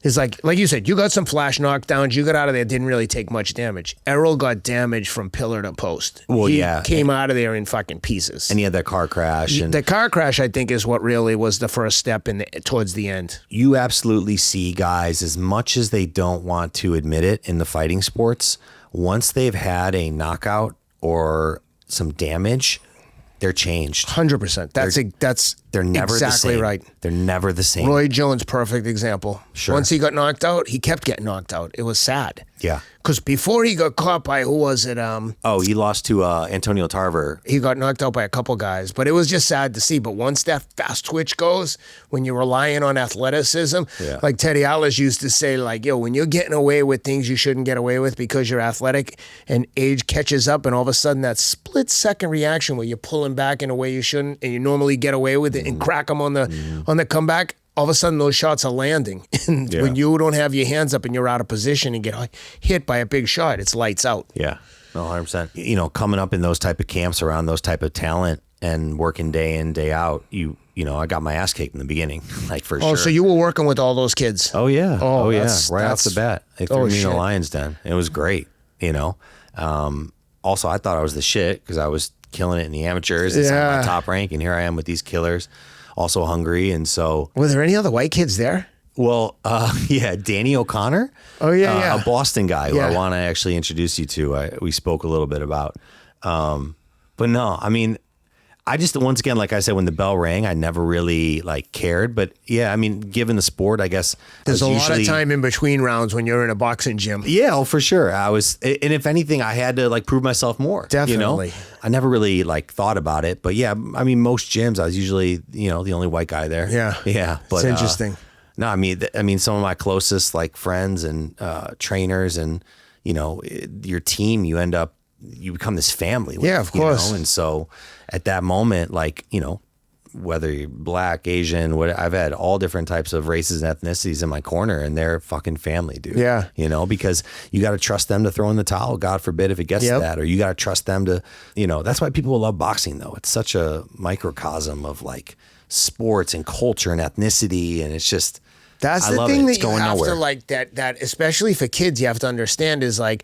is like you said, you got some flash knockdowns. You got out of there, didn't really take much damage. Errol got damage from pillar to post. Well, he came out of there in fucking pieces. And he had that car crash. The car crash, I think, is what really was the first step towards the end. You absolutely see guys, as much as they don't want to admit it in the fighting sports, once they've had a knockout or some damage, they're changed. 100%. They're never exactly the same. Right. They're never the same. Roy Jones, perfect example. Sure. Once he got knocked out, he kept getting knocked out. It was sad. Yeah. Because before he got caught by, who was it? He lost to Antonio Tarver. He got knocked out by a couple guys, but it was just sad to see. But once that fast twitch goes, when you're relying on athleticism, like Teddy Atlas used to say, like, yo, when you're getting away with things you shouldn't get away with because you're athletic and age catches up, and all of a sudden that split second reaction where you're pulling back in a way you shouldn't, and you normally get away with it and crack them on the comeback, all of a sudden those shots are landing. And when you don't have your hands up and you're out of position and get hit by a big shot, it's lights out. Yeah, no, 100%. You know, coming up in those type of camps around those type of talent and working day in, day out, you know, I got my ass kicked in the beginning, like for sure. Oh, so you were working with all those kids? Oh, yeah. Right off the bat. They threw me in the lion's den. It was great, you know. Also, I thought I was the shit because I was killing it in the amateurs. It's my top rank, and here I am with these killers. Also hungry, and so... Were there any other white kids there? Well, Danny O'Connor. Oh, yeah. A Boston guy who I want to actually introduce you to. We spoke a little bit about. But no, I mean, I just, once again, like I said, when the bell rang, I never really like cared. But yeah, I mean, given the sport, I guess there's a lot of time in between rounds when you're in a boxing gym. Yeah, for sure. And if anything, I had to like prove myself more. Definitely. You know? I never really like thought about it, but yeah, I mean, most gyms, I was usually, you know, the only white guy there. Yeah. Yeah. But it's interesting. No, I mean, some of my closest like friends and trainers and, you know, your team, you become this family. With, yeah, of course. You know? And so at that moment, like, you know, whether you're black, Asian, I've had all different types of races and ethnicities in my corner, and they're fucking family, dude. Yeah. You know, because you got to trust them to throw in the towel. God forbid if it gets to that, or you got to trust them to, you know, that's why people love boxing though. It's such a microcosm of like sports and culture and ethnicity. And it's just, that's the thing that you have to like that especially for kids, you have to understand is like,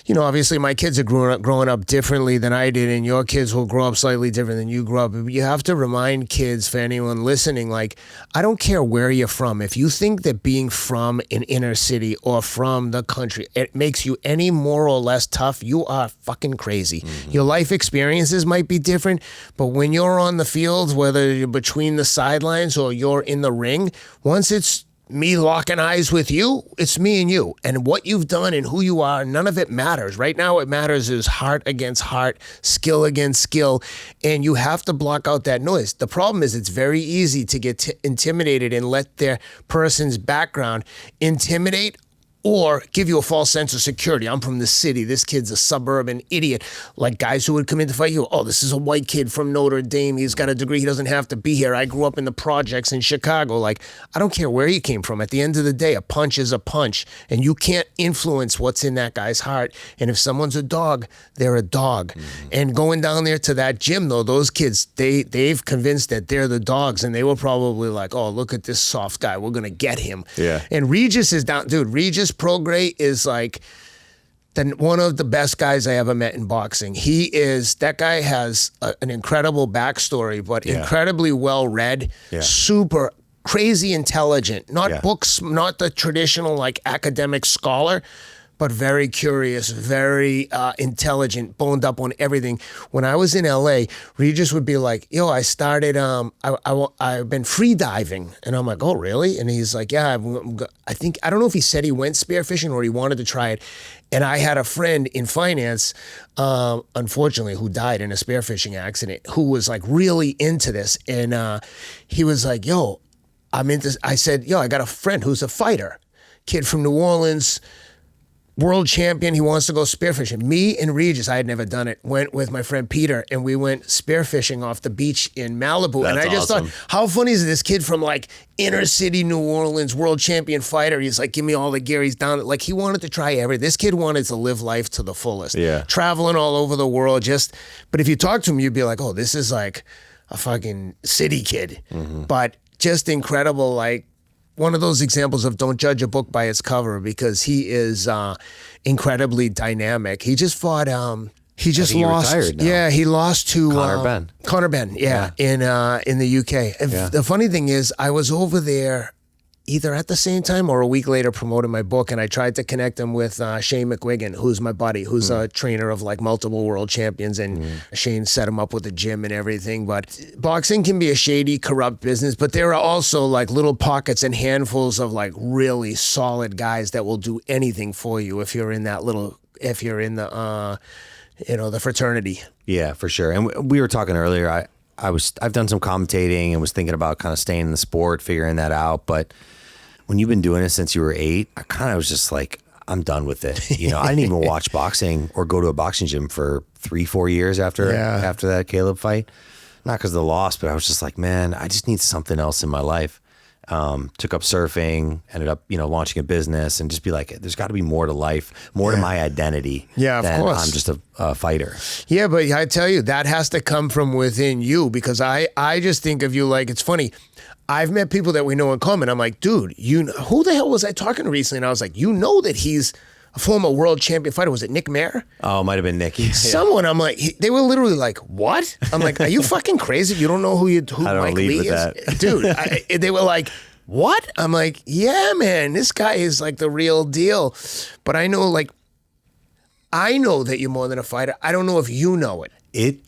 you know, obviously my kids are growing up differently than I did, and your kids will grow up slightly different than you grew up. You have to remind kids, for anyone listening, like, I don't care where you're from. If you think that being from an inner city or from the country, it makes you any more or less tough, you are fucking crazy. Mm-hmm. Your life experiences might be different, but when you're on the field, whether you're between the sidelines or you're in the ring, once it's me locking eyes with you, it's me and you. And what you've done and who you are, none of it matters. Right now, what matters is heart against heart, skill against skill. And you have to block out that noise. The problem is it's very easy to get intimidated and let their person's background intimidate or give you a false sense of security. I'm from the city. This kid's a suburban idiot. Like guys who would come in to fight you. Oh, this is a white kid from Notre Dame. He's got a degree. He doesn't have to be here. I grew up in the projects in Chicago. Like, I don't care where you came from. At the end of the day, a punch is a punch. And you can't influence what's in that guy's heart. And if someone's a dog, they're a dog. Mm-hmm. And going down there to that gym, though, those kids, they've convinced that they're the dogs. And they were probably like, oh, look at this soft guy. We're going to get him. Yeah. And Regis is down. Dude, Regis Prograis is like one of the best guys I ever met in boxing. That guy has an incredible backstory, but incredibly well read, super crazy intelligent, not books, not the traditional like academic scholar, but very curious, very intelligent, boned up on everything. When I was in LA, Regis would be like, yo, I started, I've been free diving. And I'm like, oh, really? And he's like, yeah, I don't know if he said he went spearfishing or he wanted to try it. And I had a friend in finance, unfortunately, who died in a spearfishing accident, who was like really into this. And he was like, yo, I'm into this. I said, yo, I got a friend who's a fighter, kid from New Orleans, world champion. He wants to go spearfishing. Me and Regis, I had never done it, went with my friend Peter, and we went spearfishing off the beach in Malibu. That's and I just awesome. thought, how funny is this kid from like inner city New Orleans, world champion fighter? He's like, give me all the gear. He's down. Like, he wanted to try everything. This kid wanted to live life to the fullest. Yeah. Traveling all over the world. But if you talk to him, you'd be like, oh, this is like a fucking city kid. Mm-hmm. But just incredible, like, one of those examples of don't judge a book by its cover, because he is incredibly dynamic. He just fought. He just lost. Retired now. Yeah, he lost to Conor Benn. Yeah, in the UK. And the funny thing is, I was over there either at the same time or a week later promoting my book, and I tried to connect him with Shane McGuigan, who's my buddy, who's a trainer of like multiple world champions, and Shane set him up with a gym and everything. But boxing can be a shady, corrupt business, but there are also like little pockets and handfuls of like really solid guys that will do anything for you if you're in the the fraternity. Yeah, for sure. And we were talking earlier, I've done some commentating and was thinking about kind of staying in the sport, figuring that out. But when you've been doing it since you were 8, I kind of was just like, I'm done with it. You know, I didn't even watch boxing or go to a boxing gym for 3-4 years after that Caleb fight. Not because of the loss, but I was just like, man, I just need something else in my life. Took up surfing, ended up, launching a business, and just be like, there's got to be more to life, more to my identity. Yeah, of course. I'm just a fighter. Yeah, but I tell you, that has to come from within you, because I just think of you like, it's funny. I've met people that we know in common. I'm like, dude, who the hell was I talking to recently? And I was like, that he's a former world champion fighter. Was it Nick Mayer? Oh, it might have been Nick. Someone. I'm like, they were literally like, what? I'm like, are you fucking crazy? You don't know who Mike Lee is? That. Dude, they were like, what? I'm like, yeah, man, this guy is like the real deal. But I know that you're more than a fighter. I don't know if you know it.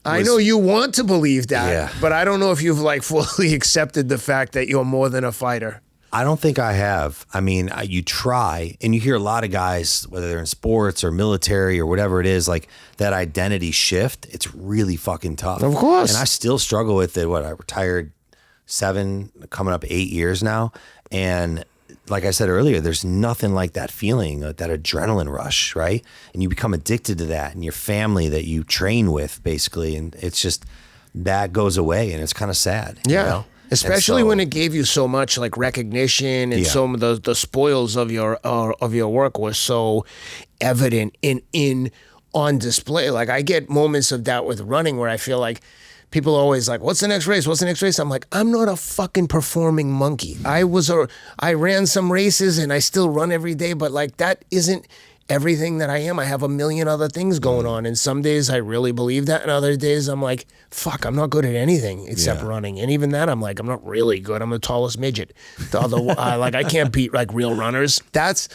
I know you want to believe that, but I don't know if you've like fully accepted the fact that you're more than a fighter. I don't think I have. I mean, you try, and you hear a lot of guys, whether they're in sports or military or whatever it is, like that identity shift. It's really fucking tough. Of course. And I still struggle with it. I retired 7, coming up 8 years now. And like I said earlier, there's nothing like that feeling, that adrenaline rush, right? And you become addicted to that, and your family that you train with, basically, and it's just that goes away, and it's kind of sad. Yeah. You know? Especially when it gave you so much like recognition, and some of the spoils of your work were so evident in on display. Like I get moments of that with running where I feel like people are always like, what's the next race? What's the next race? I'm like, I'm not a fucking performing monkey. I ran some races and I still run every day, but like that isn't everything that I am. I have a million other things going on. And some days I really believe that. And other days I'm like, fuck, I'm not good at anything except running. And even that, I'm like, I'm not really good. I'm the tallest midget. The other, like I can't beat like real runners. That's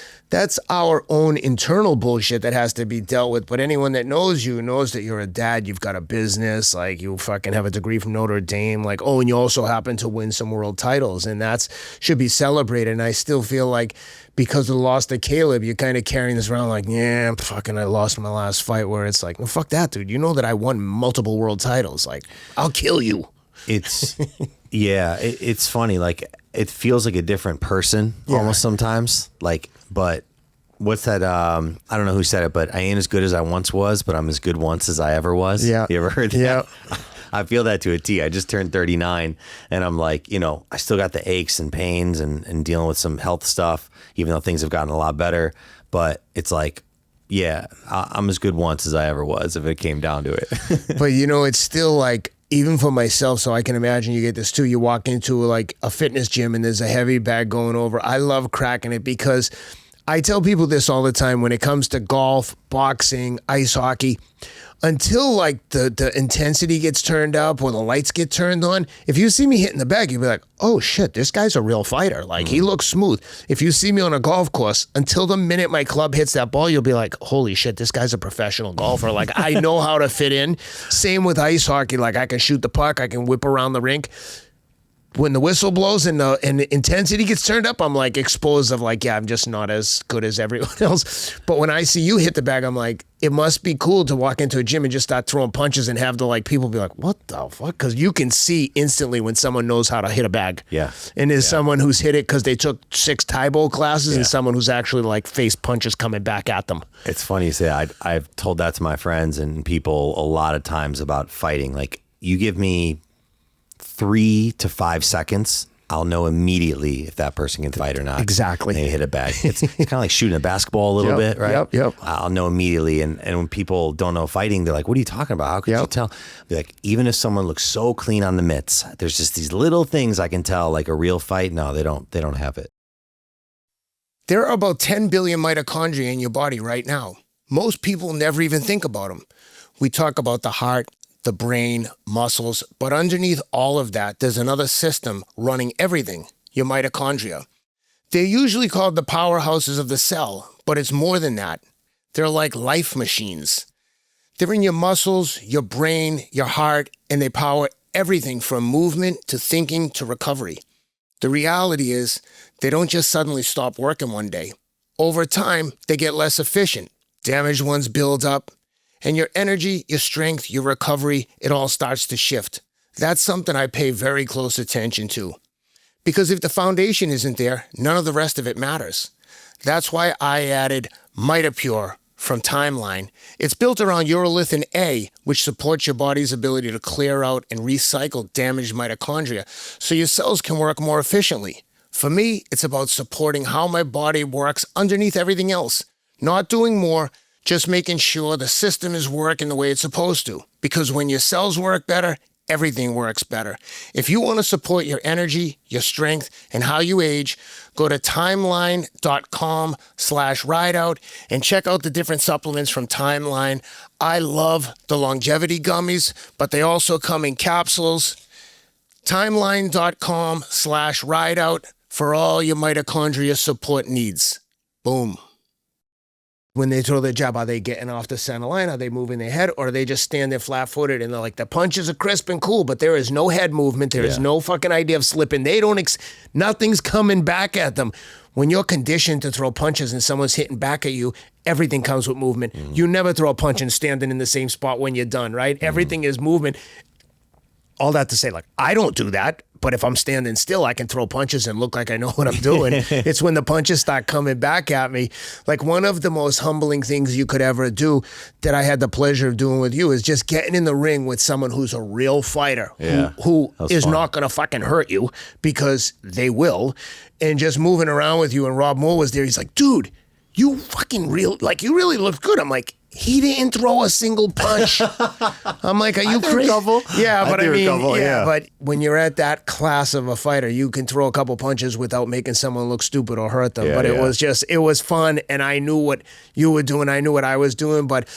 our own internal bullshit that has to be dealt with. But anyone that knows you knows that you're a dad, you've got a business, like you fucking have a degree from Notre Dame, like, oh, and you also happen to win some world titles, and that's should be celebrated. And I still feel like because of the loss to Caleb, you're kind of carrying this around like, yeah, fucking I lost my last fight, where it's like, well, fuck that, dude. You know that I won multiple world titles. Like, I'll kill you. It's, it's funny. Like, it feels like a different person almost sometimes. Like, but what's that? I don't know who said it, but I ain't as good as I once was, but I'm as good once as I ever was. Yeah. You ever heard that? Yeah. I feel that to a T. I just turned 39 and I'm like, I still got the aches and pains and dealing with some health stuff, even though things have gotten a lot better. But it's like, I'm as good once as I ever was if it came down to it. But it's still like, even for myself, so I can imagine you get this too. You walk into like a fitness gym and there's a heavy bag going over. I love cracking it because I tell people this all the time when it comes to golf, boxing, ice hockey. Until like the intensity gets turned up or the lights get turned on, if you see me hitting the bag, you'll be like, oh shit, this guy's a real fighter. Like he looks smooth. If you see me on a golf course, until the minute my club hits that ball, you'll be like, holy shit, this guy's a professional golfer. Like I know how to fit in. Same with ice hockey. Like I can shoot the puck, I can whip around the rink. When the whistle blows and the intensity gets turned up, I'm like exposed of like, I'm just not as good as everyone else. But when I see you hit the bag, I'm like, it must be cool to walk into a gym and just start throwing punches and have the like people be like, what the fuck? Because you can see instantly when someone knows how to hit a bag. Yeah. And there's someone who's hit it because they took 6 Taibo classes and someone who's actually like face punches coming back at them. It's funny you say I've told that to my friends and people a lot of times about fighting. Like you give me 3 to 5 seconds, I'll know immediately if that person can fight or not. Exactly. And they hit a bag. It's kind of like shooting a basketball a little bit, right? Yep. I'll know immediately. And when people don't know fighting, they're like, what are you talking about? How could you tell? They're like, even if someone looks so clean on the mitts, there's just these little things I can tell, like a real fight. No, they don't have it. There are about 10 billion mitochondria in your body right now. Most people never even think about them. We talk about the heart, the brain, muscles, but underneath all of that, there's another system running everything, your mitochondria. They're usually called the powerhouses of the cell, but it's more than that. They're like life machines. They're in your muscles, your brain, your heart, and they power everything from movement to thinking to recovery. The reality is, they don't just suddenly stop working one day. Over time, they get less efficient. Damaged ones build up. And your energy, your strength, your recovery, it all starts to shift. That's something I pay very close attention to. Because if the foundation isn't there, none of the rest of it matters. That's why I added Mitopure from Timeline. It's built around urolithin A, which supports your body's ability to clear out and recycle damaged mitochondria so your cells can work more efficiently. For me, it's about supporting how my body works underneath everything else. Not doing more, just making sure the system is working the way it's supposed to. Because when your cells work better, everything works better. If you want to support your energy, your strength, and how you age, go to timeline.com/rideout and check out the different supplements from Timeline. I love the longevity gummies, but they also come in capsules. Timeline.com/rideout for all your mitochondria support needs. Boom. When they throw their jab, are they getting off the center line? Are they moving their head? Or are they just standing flat-footed and they're like, the punches are crisp and cool, but there is no head movement. There is no fucking idea of slipping. They don't, nothing's coming back at them. When you're conditioned to throw punches and someone's hitting back at you, everything comes with movement. You never throw a punch and standing in the same spot when you're done, right? Everything is movement. all that to say, like, I don't do that. But if I'm standing still, I can throw punches and look like I know what I'm doing. It's when the punches start coming back at me. Like, one of the most humbling things you could ever do that I had the pleasure of doing with you is just getting in the ring with someone who's a real fighter, who is not going to fucking hurt you, because they will, and just moving around with you. And Rob Moore was there. He's like, dude, you fucking you really look good. I'm like, he didn't throw a single punch. I'm like, are you crazy? Yeah, but I mean, but when you're at that class of a fighter, you can throw a couple punches without making someone look stupid or hurt them. But it was fun, and I knew what you were doing. I knew what I was doing, but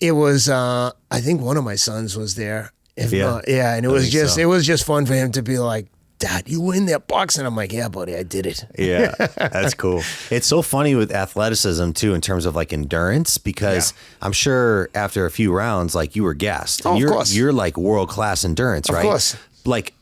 it was, I think one of my sons was there. And it was just fun for him to be like, Dad, you were in there boxing. I'm like, yeah, buddy, I did it. Yeah, that's cool. It's so funny with athleticism too, in terms of like endurance, because I'm sure after a few rounds, like, you were gassed. Of course. You're like world-class endurance, right? Of course. Like,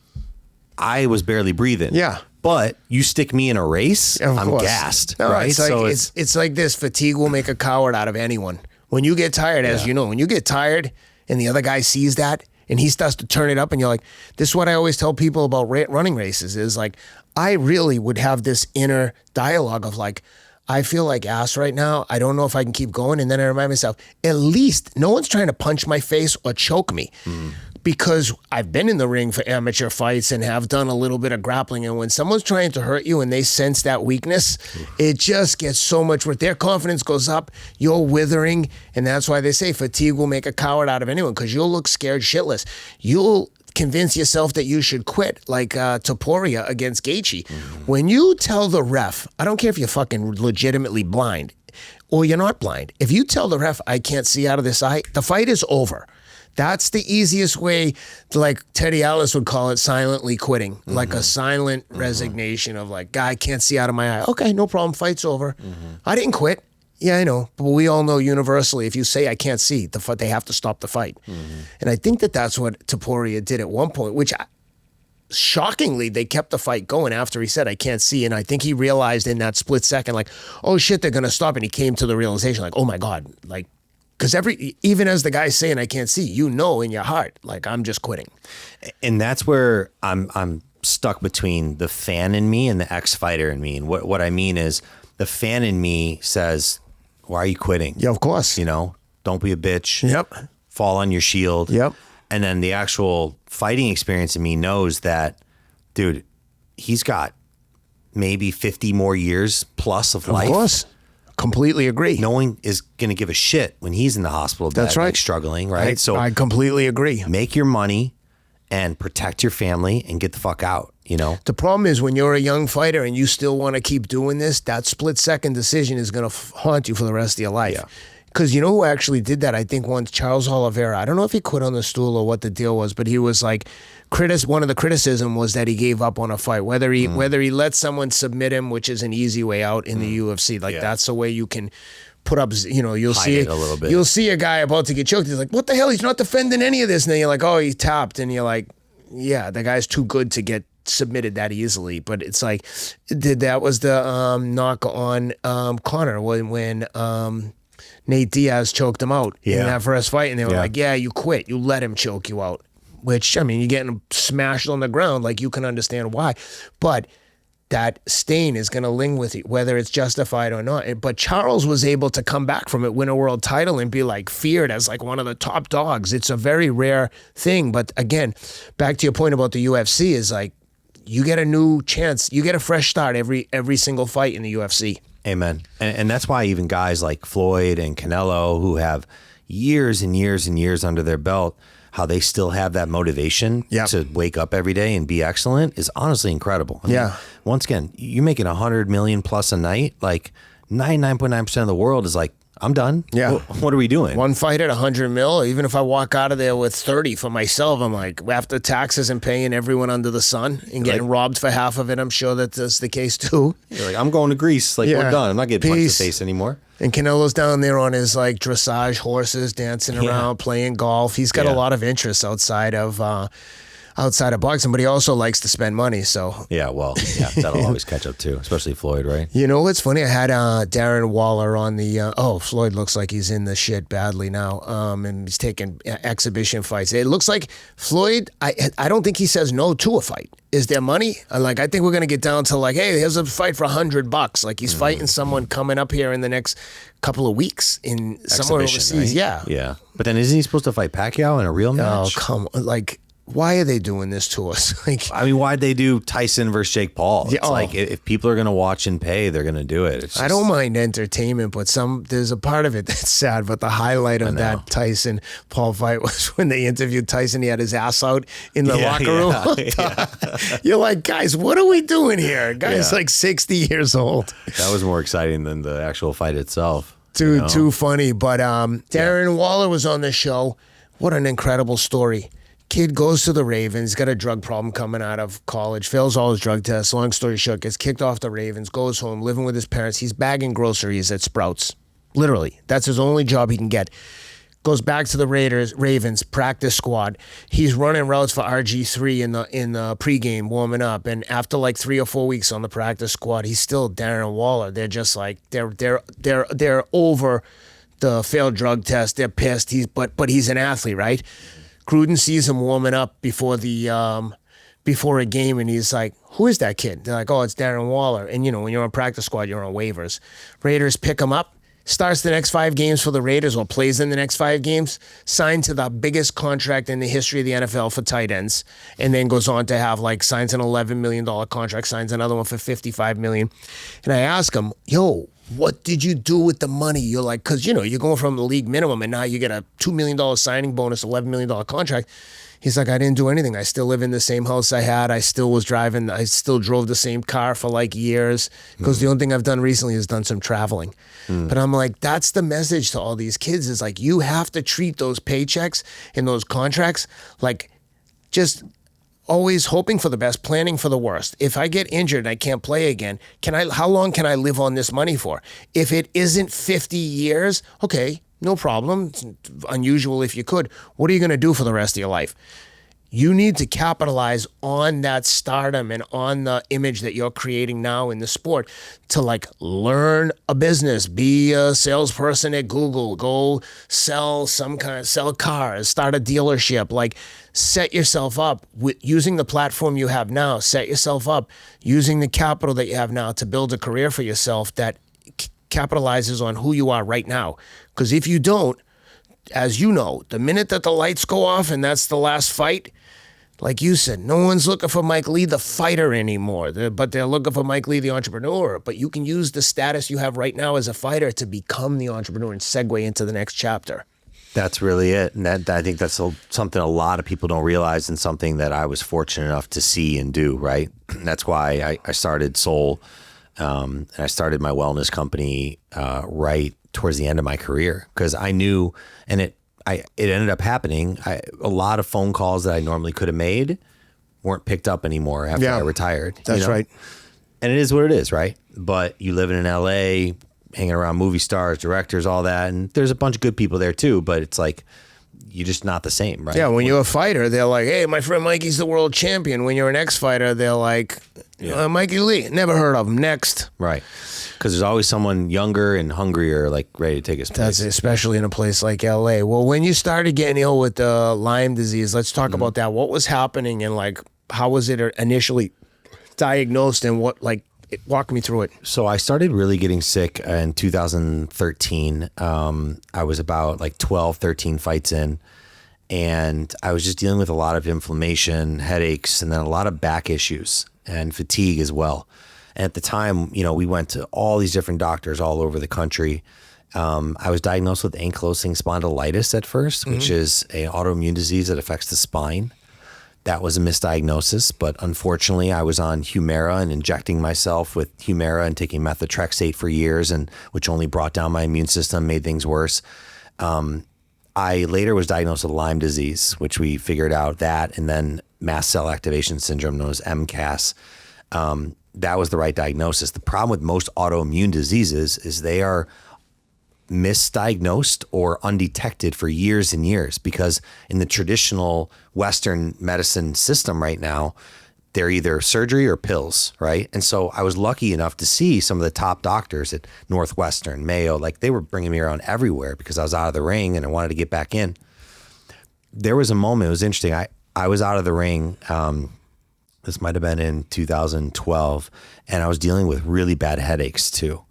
I was barely breathing. Yeah. But you stick me in a race, I'm gassed, right? It's like, so it's like this. Fatigue will make a coward out of anyone. When you get tired, as you know, when you get tired and the other guy sees that, and he starts to turn it up, and you're like, this is what I always tell people about running races, is like, I really would have this inner dialogue of like, I feel like ass right now. I don't know if I can keep going. And then I remind myself, at least no one's trying to punch my face or choke me. Because I've been in the ring for amateur fights and have done a little bit of grappling. And when someone's trying to hurt you and they sense that weakness, it just gets so much worse. Their confidence goes up, you're withering. And that's why they say fatigue will make a coward out of anyone, because you'll look scared shitless. You'll convince yourself that you should quit, like Topuria against Gaethje. When you tell the ref, I don't care if you're fucking legitimately blind or you're not blind, if you tell the ref, I can't see out of this eye, the fight is over. That's the easiest way to, like Teddy Ellis would call it, silently quitting, like a silent resignation of like, guy, can't see out of my eye. Okay, no problem, fight's over. I didn't quit. Yeah, I know. But we all know universally, if you say I can't see, they have to stop the fight. And I think that's what Topuria did at one point, which shockingly, they kept the fight going after he said, I can't see. And I think he realized in that split second, like, oh shit, they're going to stop. And he came to the realization, like, oh my God, like, because even as the guy's saying, I can't see, you know in your heart, like, I'm just quitting. And that's where I'm stuck between the fan in me and the ex-fighter in me. And what I mean is, the fan in me says, why are you quitting? Yeah, of course. You know, don't be a bitch. Yep. Fall on your shield. Yep. And then the actual fighting experience in me knows that, dude, he's got maybe 50 more years plus of life. Of course. Completely agree. No one is going to give a shit when he's in the hospital bed, that's right, like, struggling, right? So I completely agree. Make your money and protect your family and get the fuck out, you know? The problem is, when you're a young fighter and you still want to keep doing this, that split-second decision is going to haunt you for the rest of your life. Yeah. Because you know who actually did that? I think once, Charles Oliveira. I don't know if he quit on the stool or what the deal was, but he was like, one of the criticism was that he gave up on a fight. Whether he let someone submit him, which is an easy way out in the UFC. Like, that's the way you can put up, you know, you'll see it a little bit. You'll see a guy about to get choked. He's like, what the hell? He's not defending any of this. And then you're like, oh, he tapped. And you're like, yeah, the guy's too good to get submitted that easily. But it's like, that was the knock on Conor when Nate Diaz choked him out in that first fight. And they were like, yeah, you quit. You let him choke you out. Which, I mean, you're getting smashed on the ground. Like, you can understand why. But that stain is going to linger with you, whether it's justified or not. But Charles was able to come back from it, win a world title, and be like feared as like one of the top dogs. It's a very rare thing. But again, back to your point about the UFC, is like, you get a new chance. You get a fresh start every single fight in the UFC. Amen. And that's why even guys like Floyd and Canelo, who have years and years and years under their belt, how they still have that motivation to wake up every day and be excellent is honestly incredible. I mean, once again, you're making 100 million plus a night. Like, 99.9% of the world is like, I'm done. Yeah. What are we doing? One fight at 100 mil. Even if I walk out of there with 30 for myself, I'm like, after taxes and paying everyone under the sun and getting robbed for half of it, I'm sure that that's the case too. You're like, I'm going to Greece. Like, we're done. I'm not getting punched in the face anymore. And Canelo's down there on his like dressage horses, dancing around, playing golf. He's got a lot of interests outside of outside of boxing, but he also likes to spend money. So Yeah, well, yeah, that'll always catch up too, especially Floyd, right? you know what's funny? I had Darren Waller on the. Floyd looks like he's in the shit badly now, and he's taking exhibition fights. It looks like Floyd. I don't think he says no to a fight. Is there money? I think we're gonna get down to like, hey, here's a fight for $100. Like he's fighting someone coming up here in the next couple of weeks in somewhere overseas. Right? Yeah, yeah. But then isn't he supposed to fight Pacquiao in a real match? Oh come on, like. Why are they doing this to us? Like, I mean, why'd they do Tyson versus Jake Paul? It's like if people are going to watch and pay, they're going to do it. I don't mind entertainment, but there's a part of it that's sad. But the highlight of that Tyson Paul fight was when they interviewed Tyson. He had his ass out in the locker room. You're like, guys, what are we doing here? Guy's like 60 years old. That was more exciting than the actual fight itself. Too funny. But Darren Waller was on the show. What an incredible story. Kid goes to the Ravens, got a drug problem coming out of college, fails all his drug tests. Long story short, gets kicked off the Ravens, goes home, living with his parents. He's bagging groceries at Sprouts. Literally. That's his only job he can get. Goes back to the Ravens practice squad. He's running routes for RG3 in the pregame, warming up. And after like 3 or 4 weeks on the practice squad, he's still Darren Waller. They're just like they're over the failed drug test. They're pissed. But he's an athlete, right? Gruden sees him warming up before a game, and he's like, who is that kid? They're like, oh, it's Darren Waller. And, when you're on practice squad, you're on waivers. Raiders pick him up, starts the next 5 games for the Raiders or plays in the next 5 games, signed to the biggest contract in the history of the NFL for tight ends, and then goes on to have, signs an $11 million contract, signs another one for $55 million. And I ask him, what did you do with the money? You're like, because, you're going from the league minimum and now you get a $2 million signing bonus, $11 million contract. He's like, I didn't do anything. I still live in the same house I had. I still drove the same car for years. Because the only thing I've done recently is done some traveling. But I'm like, that's the message to all these kids is like, you have to treat those paychecks and those contracts like just always hoping for the best, planning for the worst. If I get injured and I can't play again, how long can I live on this money for? If it isn't 50 years, okay, no problem. It's unusual if you could. What are you going to do for the rest of your life? You need to capitalize on that stardom and on the image that you're creating now in the sport to learn a business, be a salesperson at Google, go sell cars, start a dealership, set yourself up with using the platform you have now, set yourself up using the capital that you have now to build a career for yourself that capitalizes on who you are right now. Because if you don't, as you know, the minute that the lights go off and that's the last fight, like you said, no one's looking for Mike Lee, the fighter anymore, but they're looking for Mike Lee, the entrepreneur. But you can use the status you have right now as a fighter to become the entrepreneur and segue into the next chapter. That's really it. And I think that's something a lot of people don't realize and something that I was fortunate enough to see and do, right? That's why I started Soul and I started my wellness company right towards the end of my career because I knew, and it ended up happening. A lot of phone calls that I normally could have made weren't picked up anymore after I retired. That's right. And it is what it is, right? But you live in LA, hanging around movie stars, directors, all that. And there's a bunch of good people there too, but it's like, you're just not the same, right? Yeah, when you're a fighter, they're like, hey, my friend Mikey's the world champion. When you're an ex-fighter, they're like, Mikey Lee, never heard of him, next. Right. Because there's always someone younger and hungrier, ready to take his place. That's especially in a place like LA. Well, when you started getting ill with Lyme disease, let's talk about that. What was happening and how was it initially diagnosed and walk me through it. So I started really getting sick in 2013. I was about 12, 13 fights in, and I was just dealing with a lot of inflammation, headaches, and then a lot of back issues and fatigue as well. And at the time, we went to all these different doctors all over the country. I was diagnosed with ankylosing spondylitis at first, which is an autoimmune disease that affects the spine. That was a misdiagnosis, but unfortunately I was on Humira and injecting myself with Humira and taking methotrexate for years, and which only brought down my immune system, made things worse. I later was diagnosed with Lyme disease, which we figured out that, and then mast cell activation syndrome, known as MCAS. That was the right diagnosis. The problem with most autoimmune diseases is they are misdiagnosed or undetected for years and years, because in the traditional Western medicine system right now, they're either surgery or pills, right? And so I was lucky enough to see some of the top doctors at Northwestern, Mayo, like they were bringing me around everywhere because I was out of the ring and I wanted to get back in. There was a moment, it was interesting. I was out of the ring. This might've been in 2012, and I was dealing with really bad headaches too.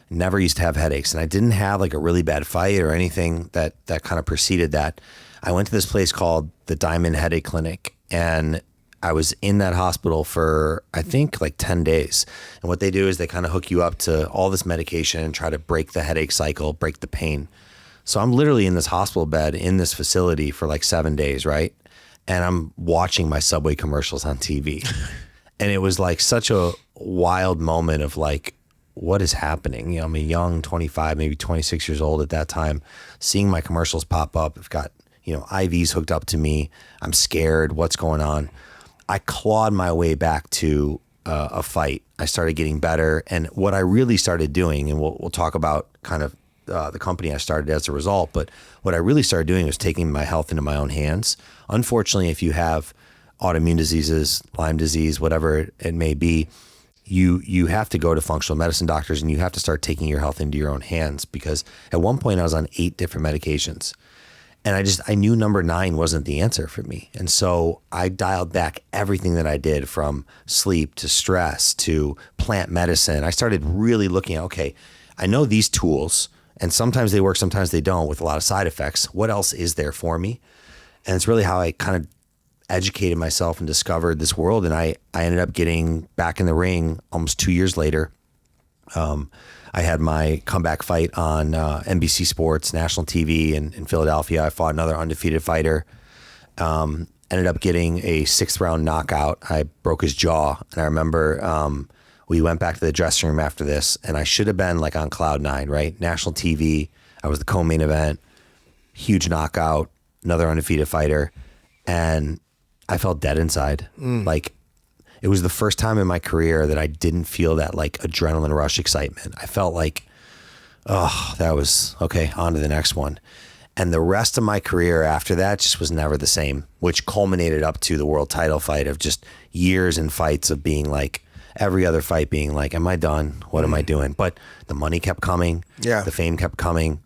Never used to have headaches, and I didn't have like a really bad fight or anything that kind of preceded that. I went to this place called the Diamond Headache Clinic, and I was in that hospital for, I think, like 10 days. And what they do is they kind of hook you up to all this medication and try to break the headache cycle, break the pain. So I'm literally in this hospital bed in this facility for like 7 days, right? And I'm watching my Subway commercials on TV. And it was like such a wild moment of like, what is happening? You know, I'm a young 25, maybe 26 years old at that time, seeing my commercials pop up. I've got, IVs hooked up to me. I'm scared. What's going on? I clawed my way back to a fight. I started getting better. And what I really started doing, and we'll talk about kind of the company I started as a result, but what I really started doing was taking my health into my own hands. Unfortunately, if you have autoimmune diseases, Lyme disease, whatever it may be, you have to go to functional medicine doctors and you have to start taking your health into your own hands, because at one point I was on 8 different medications. And I knew number 9 wasn't the answer for me. And so I dialed back everything that I did, from sleep to stress to plant medicine. I started really looking at, okay, I know these tools, and sometimes they work, sometimes they don't, with a lot of side effects. What else is there for me? And it's really how I kind of educated myself and discovered this world. And I ended up getting back in the ring almost 2 years later. I had my comeback fight on NBC Sports, national TV in Philadelphia. I fought another undefeated fighter. Ended up getting a 6th round knockout. I broke his jaw. And I remember we went back to the dressing room after this, and I should have been like on cloud 9, right? National TV. I was the co-main event, huge knockout, another undefeated fighter. And I felt dead inside. Like, it was the first time in my career that I didn't feel that like adrenaline rush excitement. I felt like, oh, that was okay, on to the next one. And the rest of my career after that just was never the same, which culminated up to the world title fight of just years and fights of being like, every other fight being like, am I done? What am I doing? But the money kept coming. Yeah. The fame kept coming,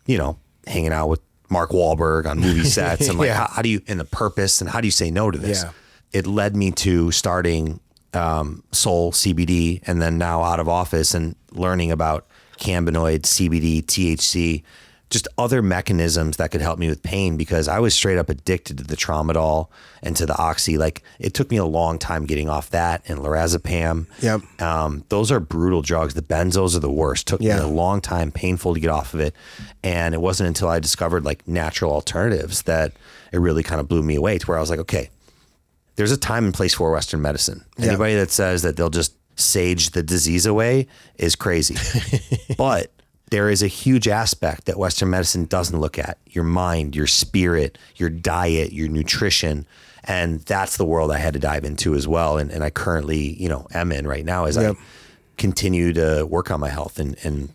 hanging out with Mark Wahlberg on movie sets and like, how do you, and the purpose, and how do you say no to this? Yeah. It led me to starting Soul CBD, and then now Out of Office, and learning about cannabinoids, CBD, THC, just other mechanisms that could help me with pain, because I was straight up addicted to the tramadol and to the oxy. Like, it took me a long time getting off that, and lorazepam. Yep. Those are brutal drugs. The benzos are the worst. Took me a long time, painful to get off of it. And it wasn't until I discovered like natural alternatives that it really kind of blew me away, to where I was like, okay, there's a time and place for Western medicine. Anybody that says that they'll just sage the disease away is crazy. But there is a huge aspect that Western medicine doesn't look at: your mind, your spirit, your diet, your nutrition. And that's the world I had to dive into as well. And I currently, am in right now as I continue to work on my health and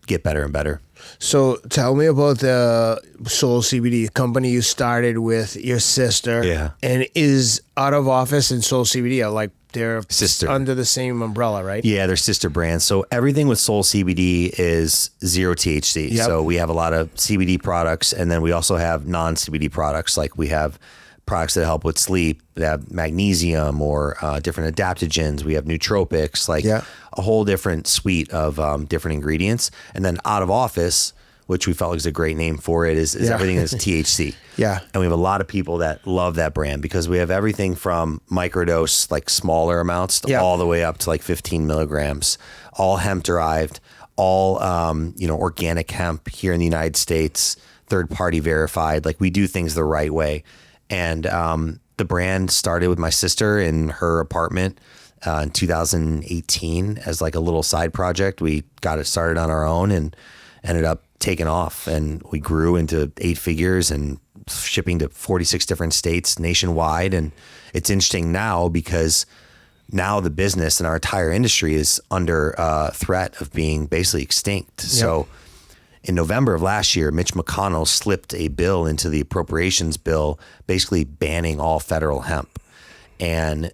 get better and better. So tell me about the Soul CBD company you started with your sister. Yeah. And is Out of Office and Soul CBD are like they're sister under the same umbrella, right? Yeah, they're sister brands. So everything with Soul CBD is 0 THC. Yep. So we have a lot of CBD products, and then we also have non-CBD products. Like, we have products that help with sleep, that have magnesium or different adaptogens. We have nootropics, like a whole different suite of different ingredients. And then Out of Office, which we felt was a great name for it, is everything is THC. Yeah. And we have a lot of people that love that brand, because we have everything from microdose, like smaller amounts, to all the way up to like 15 milligrams, all hemp derived, all, organic hemp here in the United States, third party verified. Like, we do things the right way. And the brand started with my sister in her apartment in 2018 as like a little side project. We got it started on our own and ended up taking off, and we grew into 8 figures and shipping to 46 different states nationwide. And it's interesting now, because now the business and our entire industry is under threat of being basically extinct. Yep. So in November of last year, Mitch McConnell slipped a bill into the appropriations bill, basically banning all federal hemp. And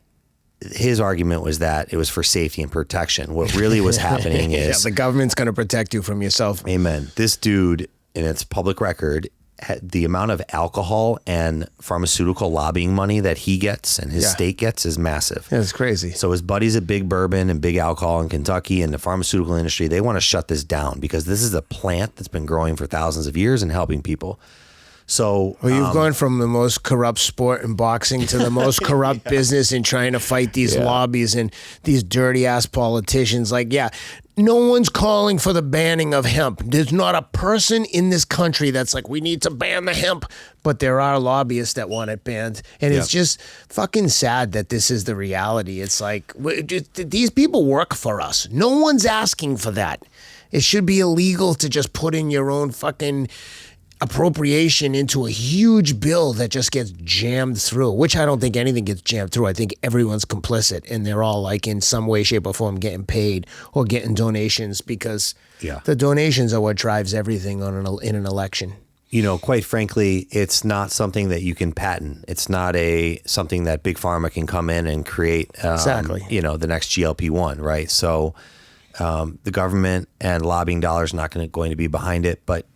his argument was that it was for safety and protection. What really was happening is... the government's going to protect you from yourself. Amen. This dude, and it's public record, the amount of alcohol and pharmaceutical lobbying money that he gets and his state gets is massive. Yeah, it's crazy. So his buddies at Big Bourbon and Big Alcohol in Kentucky and the pharmaceutical industry, they want to shut this down because this is a plant that's been growing for thousands of years and helping people. So you've gone from the most corrupt sport in boxing to the most corrupt business in trying to fight these lobbies and these dirty ass politicians. Like, no one's calling for the banning of hemp. There's not a person in this country that's like, we need to ban the hemp, but there are lobbyists that want it banned. And it's just fucking sad that this is the reality. It's like, these people work for us. No one's asking for that. It should be illegal to just put in your own fucking appropriation into a huge bill that just gets jammed through, which I don't think anything gets jammed through. I think everyone's complicit and they're all like in some way, shape or form getting paid or getting donations because the donations are what drives everything in an election. You know, quite frankly, it's not something that you can patent. It's not something that Big Pharma can come in and create, the next GLP-1, right? So the government and lobbying dollars not going to be behind it, but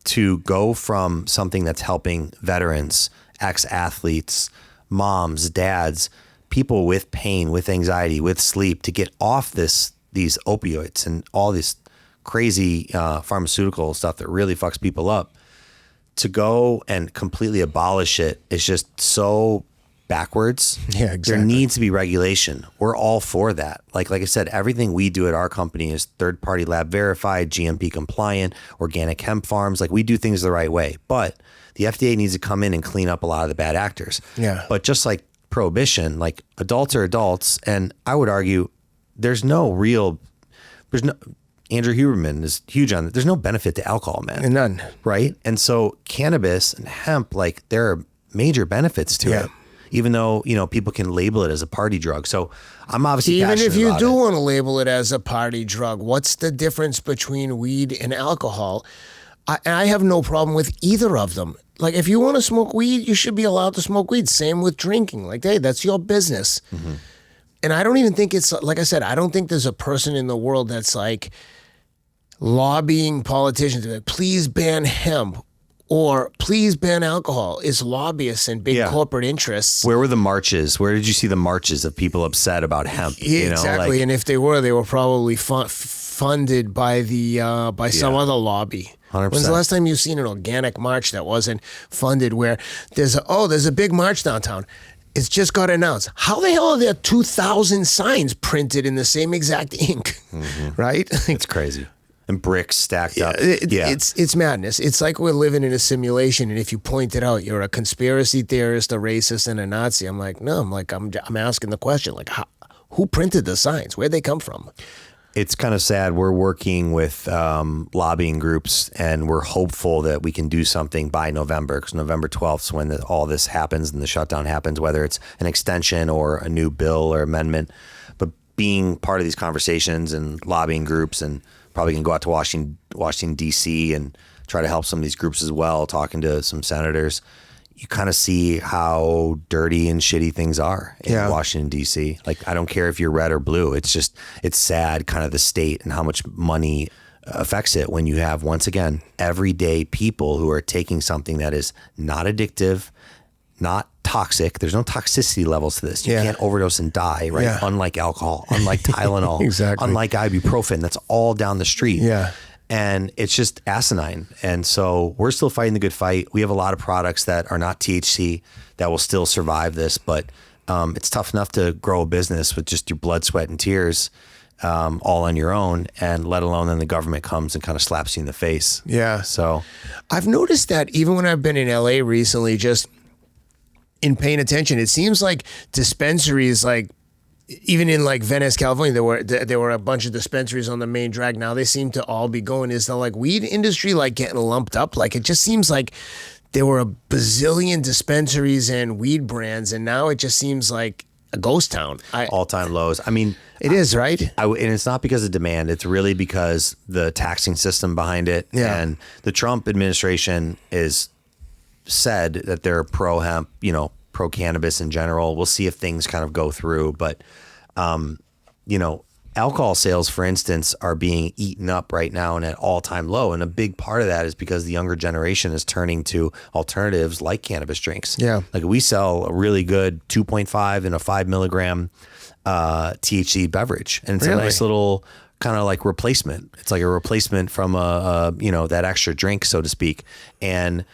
to go from something that's helping veterans, ex-athletes, moms, dads, people with pain, with anxiety, with sleep, to get off these opioids and all this crazy pharmaceutical stuff that really fucks people up, to go and completely abolish it is just so backwards. Yeah, exactly. There needs to be regulation. We're all for that. Like I said, everything we do at our company is third-party lab verified, GMP compliant, organic hemp farms. Like, we do things the right way. But the FDA needs to come in and clean up a lot of the bad actors. Yeah. But just like prohibition, like, adults are adults, and I would argue Andrew Huberman is huge on it. There's no benefit to alcohol, man. None. Right? And so cannabis and hemp, like, there are major benefits to it. Even though, people can label it as a party drug. So I'm obviously even if you do it. want to label it as a party drug, what's the difference between weed and alcohol? I have no problem with either of them. Like, if you want to smoke weed, you should be allowed to smoke weed. Same with drinking. Like, hey, that's your business. Mm-hmm. And I don't even think it's, like I said, I don't think there's a person in the world that's like lobbying politicians to please ban hemp or please ban alcohol. Is lobbyists and big corporate interests. Where were the marches? Where did you see the marches of people upset about hemp? Exactly. And if they were probably funded by some other lobby. 100%. When's the last time you've seen an organic march that wasn't funded where there's a big march downtown? It's just got announced. How the hell are there 2,000 signs printed in the same exact ink? Mm-hmm. Right? It's crazy. And bricks stacked up. It's madness. It's like we're living in a simulation. And if you point it out, you're a conspiracy theorist, a racist, and a Nazi. I'm like, no. I'm asking the question, like, who printed the signs? Where'd they come from? It's kind of sad. We're working with lobbying groups, and we're hopeful that we can do something by November, because November 12th is when all this happens and the shutdown happens, whether it's an extension or a new bill or amendment. But being part of these conversations and lobbying groups, and probably can go out to Washington, D.C. and try to help some of these groups as well, talking to some senators. You kind of see how dirty and shitty things are in Washington, D.C. Like, I don't care if you're red or blue. It's sad, kind of the state and how much money affects it when you have, once again, everyday people who are taking something that is not addictive, not toxic. There's no toxicity levels to this. You can't overdose and die, right? Yeah. Unlike alcohol, unlike Tylenol, exactly. Unlike ibuprofen. That's all down the street. Yeah. And it's just asinine. And so we're still fighting the good fight. We have a lot of products that are not THC that will still survive this, but it's tough enough to grow a business with just your blood, sweat, and tears all on your own, and let alone then the government comes and kind of slaps you in the face. Yeah. So I've noticed that even when I've been in LA recently, just in paying attention, it seems like dispensaries, like even in like Venice, California, there were a bunch of dispensaries on the main drag. Now they seem to all be going. Is the like weed industry like getting lumped up? Like, it just seems like there were a bazillion dispensaries and weed brands, and now it just seems like a ghost town. All-time lows. I mean, it is, right? And it's not because of demand. It's really because the taxing system behind it. Yeah. And the Trump administration is said that they're pro-hemp, pro-cannabis in general. We'll see if things kind of go through. But, alcohol sales, for instance, are being eaten up right now and at all-time low. And a big part of that is because the younger generation is turning to alternatives like cannabis drinks. Yeah. Like we sell a really good 2.5 and a 5 milligram THC beverage. And it's a nice little kind of like replacement. It's like a replacement from that extra drink, so to speak. And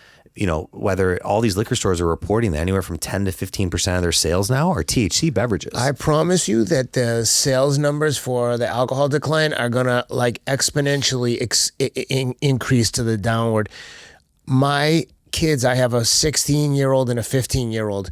whether all these liquor stores are reporting that anywhere from 10 to 15% of their sales now are THC beverages. I promise you that the sales numbers for the alcohol decline are going to like exponentially increase to the downward. My kids, I have a 16-year-old and a 15-year-old.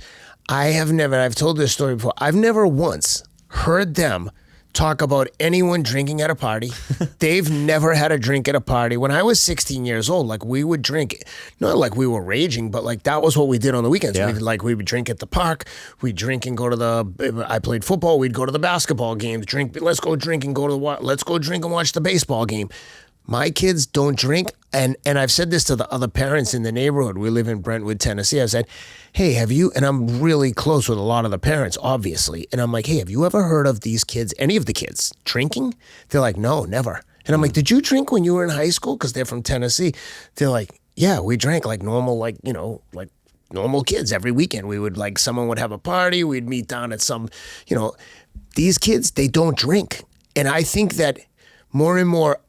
I've told this story before. I've never once heard them talk about anyone drinking at a party. They've never had a drink at a party. When I was 16 years old, like we would drink, not like we were raging, but like that was what we did on the weekends. Yeah. We would drink at the park. We'd drink and go to I played football. We'd go to the basketball games, let's go drink and watch the baseball game. My kids don't drink. And I've said this to the other parents in the neighborhood. We live in Brentwood, Tennessee. I said, hey, and I'm really close with a lot of the parents, obviously. And I'm like, hey, have you ever heard of these kids, any of the kids, drinking? They're like, no, never. And I'm like, did you drink when you were in high school? Because they're from Tennessee. They're like, yeah, we drank like normal, like normal kids every weekend. We would someone would have a party. We'd meet down at some, these kids, they don't drink. And I think that more and more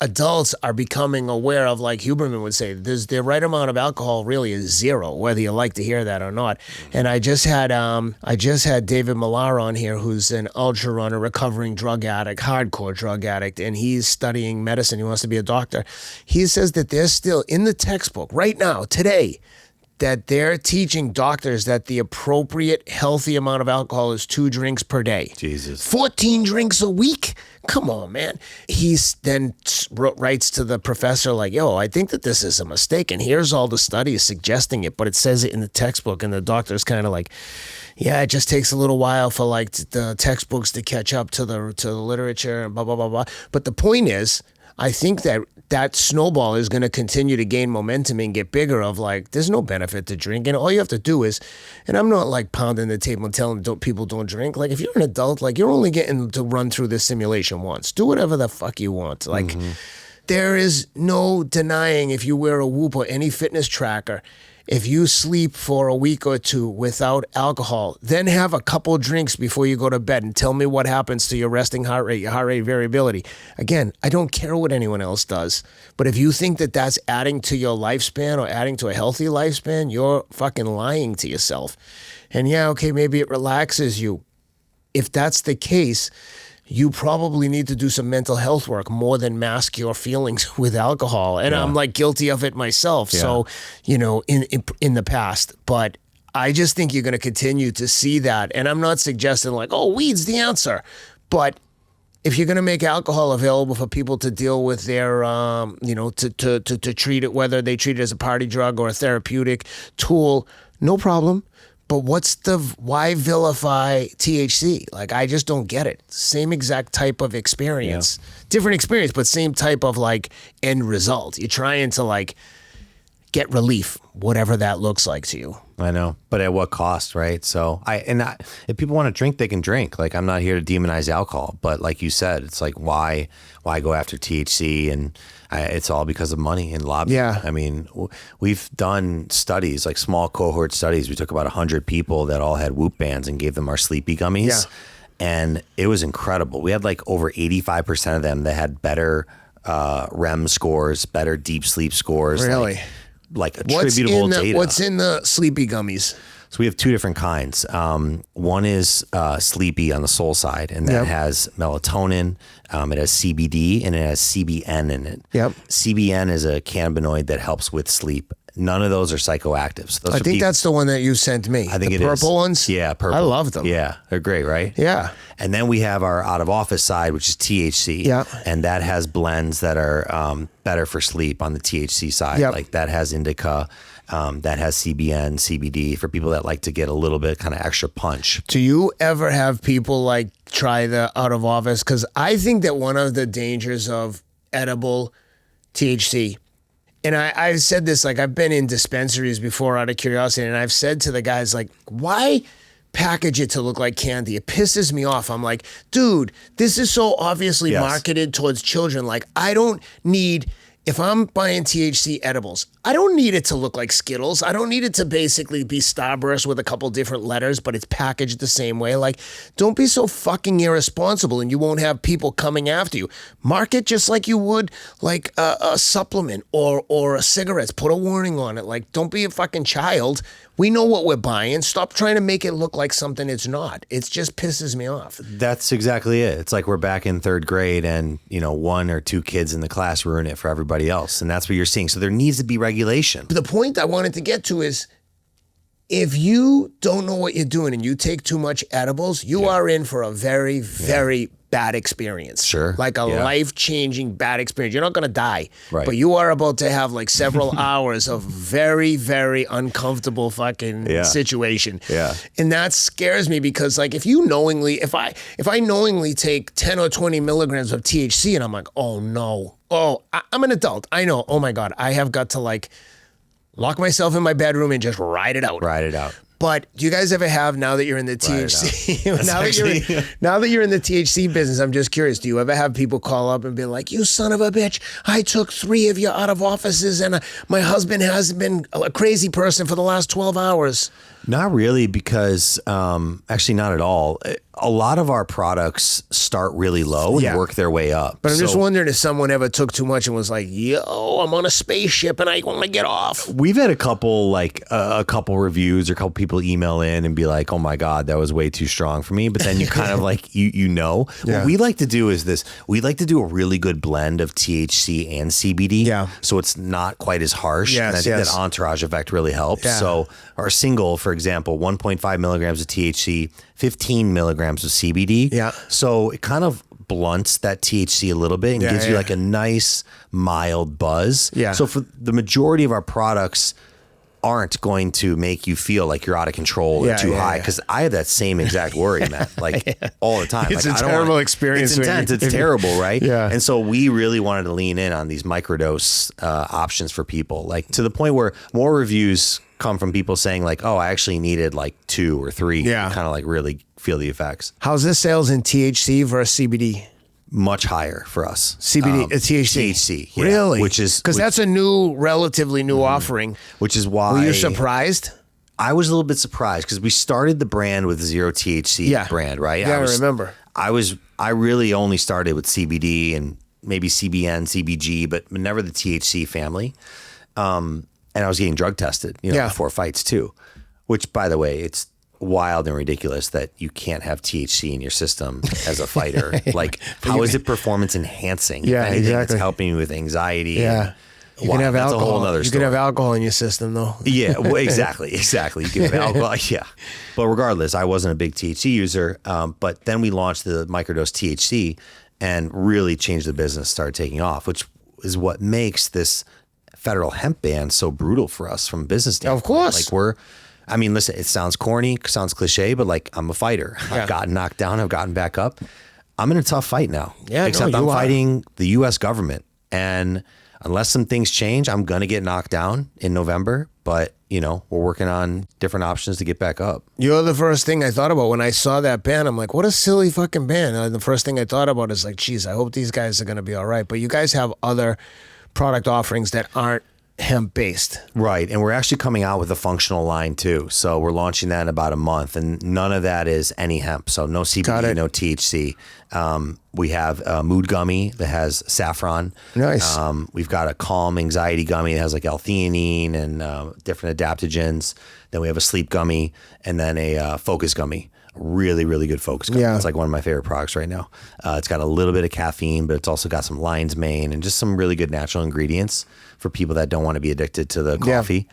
adults are becoming aware of, like Huberman would say, the right amount of alcohol really is zero, whether you like to hear that or not. And I just had David Millar on here, who's an ultra runner, recovering drug addict, hardcore drug addict, and he's studying medicine. He wants to be a doctor. He says that there's still in the textbook right now, today, that they're teaching doctors that the appropriate healthy amount of alcohol is 2 drinks per day. Jesus. 14 drinks a week? Come on, man. He then writes to the professor like, yo, I think that this is a mistake, and here's all the studies suggesting it, but it says it in the textbook, and the doctor's kind of like, yeah, it just takes a little while for like the textbooks to catch up to the literature and blah, blah, blah, blah. But the point is, I think that snowball is going to continue to gain momentum and get bigger of like, there's no benefit to drinking. All you have to do is, and I'm not like pounding the table and telling people don't drink. Like if you're an adult, like you're only getting to run through this simulation once. Do whatever the fuck you want. Like there is no denying if you wear a Whoop or any fitness tracker, if you sleep for a week or 2 without alcohol, then have a couple drinks before you go to bed and tell me what happens to your resting heart rate, your heart rate variability. Again, I don't care what anyone else does, but if you think that that's adding to your lifespan or adding to a healthy lifespan, you're fucking lying to yourself. And yeah, okay, maybe it relaxes you. If that's the case, you probably need to do some mental health work more than mask your feelings with alcohol. And I'm like guilty of it myself. Yeah. So, in the past, but I just think you're going to continue to see that. And I'm not suggesting like, oh, weed's the answer. But if you're going to make alcohol available for people to deal with their, to treat it, whether they treat it as a party drug or a therapeutic tool, no problem. But why vilify THC? Like, I just don't get it. Same exact type of experience. Yeah. Different experience, but same type of, like, end result. You're trying to, like, get relief, whatever that looks like to you. I know, but at what cost, right? So if people want to drink, they can drink. Like, I'm not here to demonize alcohol, but like you said, it's like, why go after THC? And it's all because of money and lobbying. Yeah. I mean, we've done studies, like small cohort studies. We took about 100 people that all had Whoop bands and gave them our sleepy gummies. Yeah. And it was incredible. We had like over 85% of them that had better REM scores, better deep sleep scores. Really? Like attributable data. What's in the sleepy gummies? So we have 2 different kinds. One is sleepy on the soul side, and that has melatonin. It has CBD, and it has CBN in it. Yep. CBN is a cannabinoid that helps with sleep. none of those are psychoactives. Those I think that's the one that you sent me. I think the it is. purple ones? Yeah, purple. I love them. Yeah, they're great, right? Yeah. And then we have our out of office side, which is THC. Yeah. And that has blends that are better for sleep on the THC side. Yep. Like that has indica, that has CBN, CBD for people that like to get a little bit kind of extra punch. Do you ever have people like try the out of office? Because I think that one of the dangers of edible THC, and I've said this, like I've been in dispensaries before out of curiosity, and I've said to the guys, like, why package it to look like candy? It pisses me off. I'm like, dude, this is so obviously marketed towards children. Like, I don't need, if I'm buying THC edibles, I don't need it to look like Skittles. I don't need it to basically be Starburst with a couple different letters, but it's packaged the same way. Like, don't be so fucking irresponsible and you won't have people coming after you. Market just like you would like a supplement or a cigarettes. Put a warning on it. Like, don't be a fucking child. We know what we're buying. Stop trying to make it look like something it's not. It just pisses me off. That's exactly it. It's like we're back in third grade and, you know, 1 or 2 kids in the class ruin it for everybody else. And that's what you're seeing. So there needs to be regulation. The point I wanted to get to is if you don't know what you're doing and you take too much edibles, you are in for a very, very bad experience. Sure. Like a life-changing bad experience. You're not going to die, right, but you are about to have like several hours of very, very uncomfortable fucking situation. Yeah. And that scares me because like if you knowingly, if I knowingly take 10 or 20 milligrams of THC and I'm like, oh no, I'm an adult. I know, oh my God, I have got to like lock myself in my bedroom and just ride it out. Ride it out. But do you guys ever have, now that you're in the THC, now that you're in the THC business, I'm just curious, do you ever have people call up and be like, you son of a bitch, I took 3 of your out of offices and my husband has been a crazy person for the last 12 hours? Not really, because actually not at all. A lot of our products start really low and work their way up. But I'm just wondering if someone ever took too much and was like, yo, I'm on a spaceship and I want to get off. We've had a couple reviews or a couple people email in and be like, oh my God, that was way too strong for me. But then you kind of like, you know, what we like to do is this. We like to do a really good blend of THC and CBD. Yeah. So it's not quite as harsh. Yes, and I think that entourage effect really helps. Yeah. So our single, for example, 1.5 milligrams of THC, 15 milligrams of CBD. Yeah. So it kind of blunts that THC a little bit and gives you like a nice mild buzz. Yeah. So for the majority of our products aren't going to make you feel like you're out of control or too high. Because I have that same exact worry, man, like all the time. It's like, a terrible experience. It's intense. It's terrible, right? Yeah. And so we really wanted to lean in on these microdose options for people, like to the point where more reviews come from people saying like, oh, I actually needed like 2 or 3 to kind of like really feel the effects. How's this sales in THC versus CBD? Much higher for us. CBD, THC. THC, Really? Which is because that's a relatively new offering. Which is why. Were you surprised? I was a little bit surprised because we started the brand with Zero THC brand, right? Yeah, I remember. I really only started with CBD and maybe CBN, CBG, but never the THC family. And I was getting drug tested, before fights too, which, by the way, it's wild and ridiculous that you can't have THC in your system as a fighter. Like, how is it performance enhancing? Yeah, exactly. It's helping you with anxiety. Yeah. You can have alcohol. That's a whole other story. You can have alcohol in your system, though. Yeah, well, exactly. You can have alcohol. Yeah. But regardless, I wasn't a big THC user. But then we launched the microdose THC and really changed the business, started taking off, which is what makes this federal hemp ban so brutal for us from a business standpoint. Of course. Like listen, it sounds corny, sounds cliche, but like I'm a fighter. Yeah. I've gotten knocked down. I've gotten back up. I'm in a tough fight now. Yeah, Except I'm fighting the U.S. government. And unless some things change, I'm going to get knocked down in November. But, we're working on different options to get back up. You're the first thing I thought about when I saw that ban. I'm like, what a silly fucking ban. And the first thing I thought about is like, geez, I hope these guys are going to be all right. But you guys have other product offerings that aren't hemp based. Right. And we're actually coming out with a functional line too. So we're launching that in about a month, and none of that is any hemp. So no CBD, no THC. We have a mood gummy that has saffron. Nice. We've got a calm anxiety gummy that has like L-theanine and different adaptogens. Then we have a sleep gummy and then a focus gummy. Really, really good focus gum. It's like one of my favorite products right now. It's got a little bit of caffeine, but it's also got some lion's mane and just some really good natural ingredients for people that don't want to be addicted to the coffee.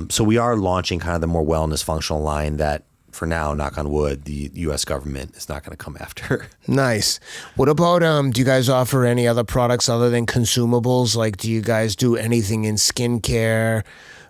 So we are launching kind of the more wellness functional line that, for now, knock on wood, the U.S. government is not going to come after. Nice. What about, do you guys offer any other products other than consumables? Like, do you guys do anything in skincare?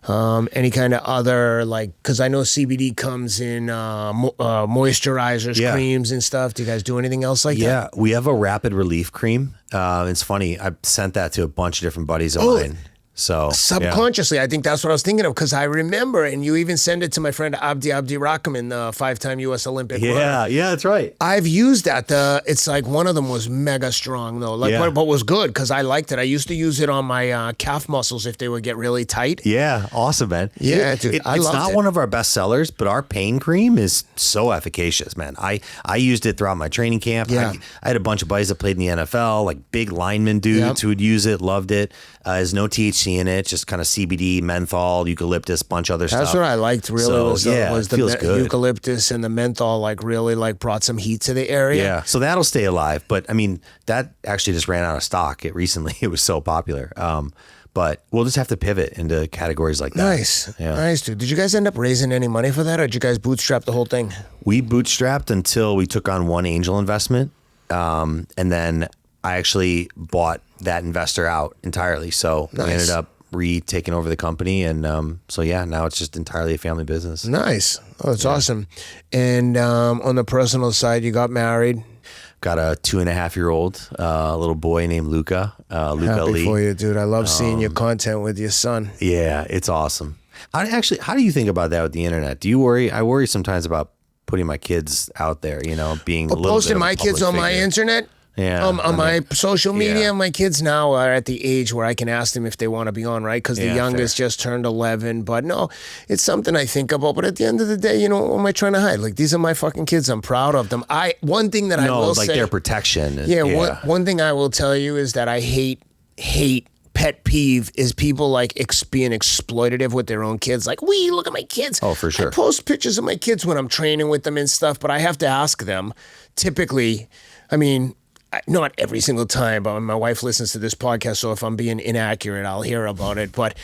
Any kind of other, like, because I know CBD comes in moisturizers, creams and stuff. Do you guys do anything else like that? Yeah, we have a rapid relief cream. It's funny. I sent that to a bunch of different buddies of mine. So subconsciously, I think that's what I was thinking of, because I remember, and you even send it to my friend Abdi Rahman, the 5-time U.S. Olympic runner. Yeah, that's right. I've used that. It's like one of them was mega strong though, but was good because I liked it. I used to use it on my calf muscles if they would get really tight. Yeah, awesome, man. Yeah, dude, it's not one of our best sellers, but our pain cream is so efficacious, man. I used it throughout my training camp. Yeah. I had a bunch of buddies that played in the NFL, like big lineman dudes who would use it, loved it. There's no THC in it, just kind of CBD, menthol, eucalyptus, bunch of other stuff. That's what I liked really, was the good. eucalyptus and the menthol, like really like brought some heat to the area. Yeah, so that'll stay alive. But I mean, that actually just ran out of stock. Recently, it was so popular. But we'll just have to pivot into categories like that. Nice, dude. Did you guys end up raising any money for that, or did you guys bootstrap the whole thing? We bootstrapped until we took on one angel investment, and then I actually bought that investor out entirely. So we ended up taking over the company, and now it's just entirely a family business. Nice. Oh, that's awesome. And on the personal side, you got married. Got a 2.5-year-old little boy named Luca. Luca Happy Lee. for you, dude. I love seeing your content with your son. Yeah, it's awesome. How do you think about that with the internet? Do you worry? I worry sometimes about putting my kids out there, being a little posting bit of a my kids on public my figure. internet. Yeah, on my social media, my kids now are at the age where I can ask them if they want to be on, right? Because the youngest just turned 11. But no, it's something I think about. But at the end of the day, what am I trying to hide? Like, these are my fucking kids. I'm proud of them. One thing that I will say, their protection. One thing I will tell you is that I hate pet peeve is people like being exploitative with their own kids. Like, look at my kids. Oh, for sure. I post pictures of my kids when I'm training with them and stuff, but I have to ask them. Typically, I mean, not every single time, but my wife listens to this podcast, so if I'm being inaccurate, I'll hear about it. But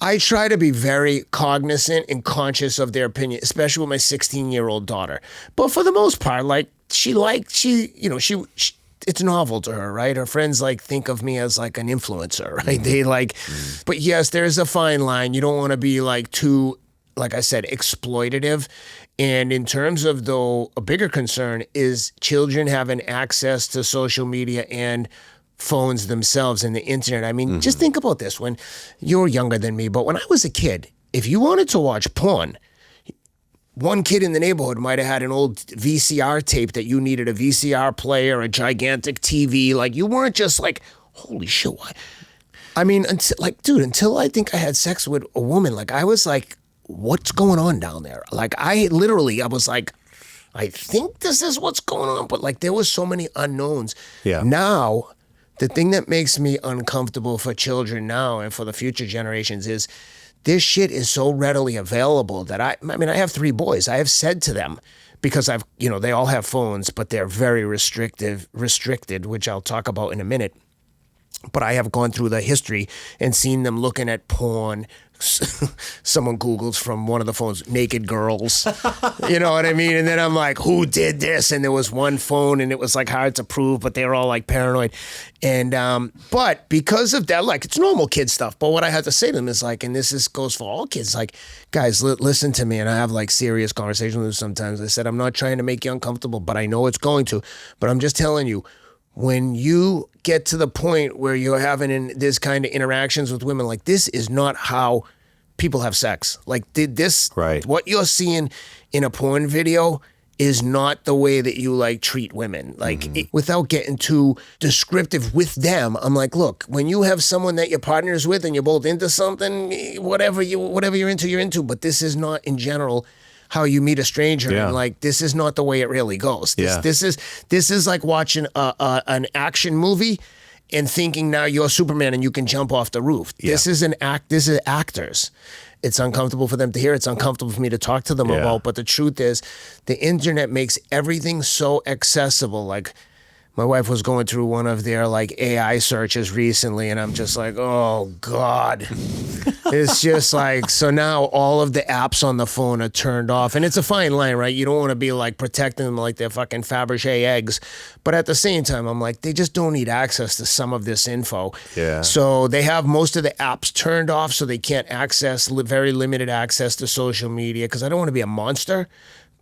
I try to be very cognizant and conscious of their opinion, especially with my 16-year-old daughter. But for the most part, like, it's novel to her, right? Her friends think of me as like an influencer, right? They but yes, there's a fine line. You don't want to be too, like I said, exploitative. And in terms of, though, a bigger concern is children having access to social media and phones themselves and the internet. I mean, just think about this. When you're younger than me, but when I was a kid, if you wanted to watch porn, one kid in the neighborhood might have had an old VCR tape that you needed a VCR player, a gigantic TV. Like, you weren't just like, holy shit, what? I mean, until I think I had sex with a woman, I was like, what's going on down there? I was like, I think this is what's going on. But there was so many unknowns. Yeah. Now, the thing that makes me uncomfortable for children now and for the future generations is this shit is so readily available that I have 3 boys. I have said to them, because they all have phones, but they're very restricted, which I'll talk about in a minute. But I have gone through the history and seen them looking at porn. Someone Googles from one of the phones, naked girls. You know what I mean? And then I'm like, who did this? And there was one phone and it was hard to prove, but they were all paranoid. And, but because of that, it's normal kid stuff. But what I had to say to them is and goes for all kids, guys, listen to me. And I have serious conversations with them sometimes. I said, I'm not trying to make you uncomfortable, but I know it's going to. But I'm just telling you, when you get to the point where you're having this kind of interactions with women, this is not how people have sex. Right. What you're seeing in a porn video is not the way that you treat women. Without getting too descriptive with them, I'm look, when you have someone that you're partners with and you're both into something, whatever you're into, but this is not in general how you meet a stranger. Yeah. And this is not the way it really goes. This is like watching an action movie and thinking now you're Superman and you can jump off the roof. Yeah. This is actors. It's uncomfortable for them to hear. It's uncomfortable for me to talk to them about. But the truth is, the internet makes everything so accessible. Like, my wife was going through one of their like AI searches recently, and I'm just like, oh God. It's just like, so now all of the apps on the phone are turned off, and it's a fine line, right? You don't want to be like protecting them like they're fucking Fabergé eggs. But at the same time, I'm like, they just don't need access to some of this info. Yeah. So they have most of the apps turned off so they can't access, very limited access to social media, because I don't want to be a monster.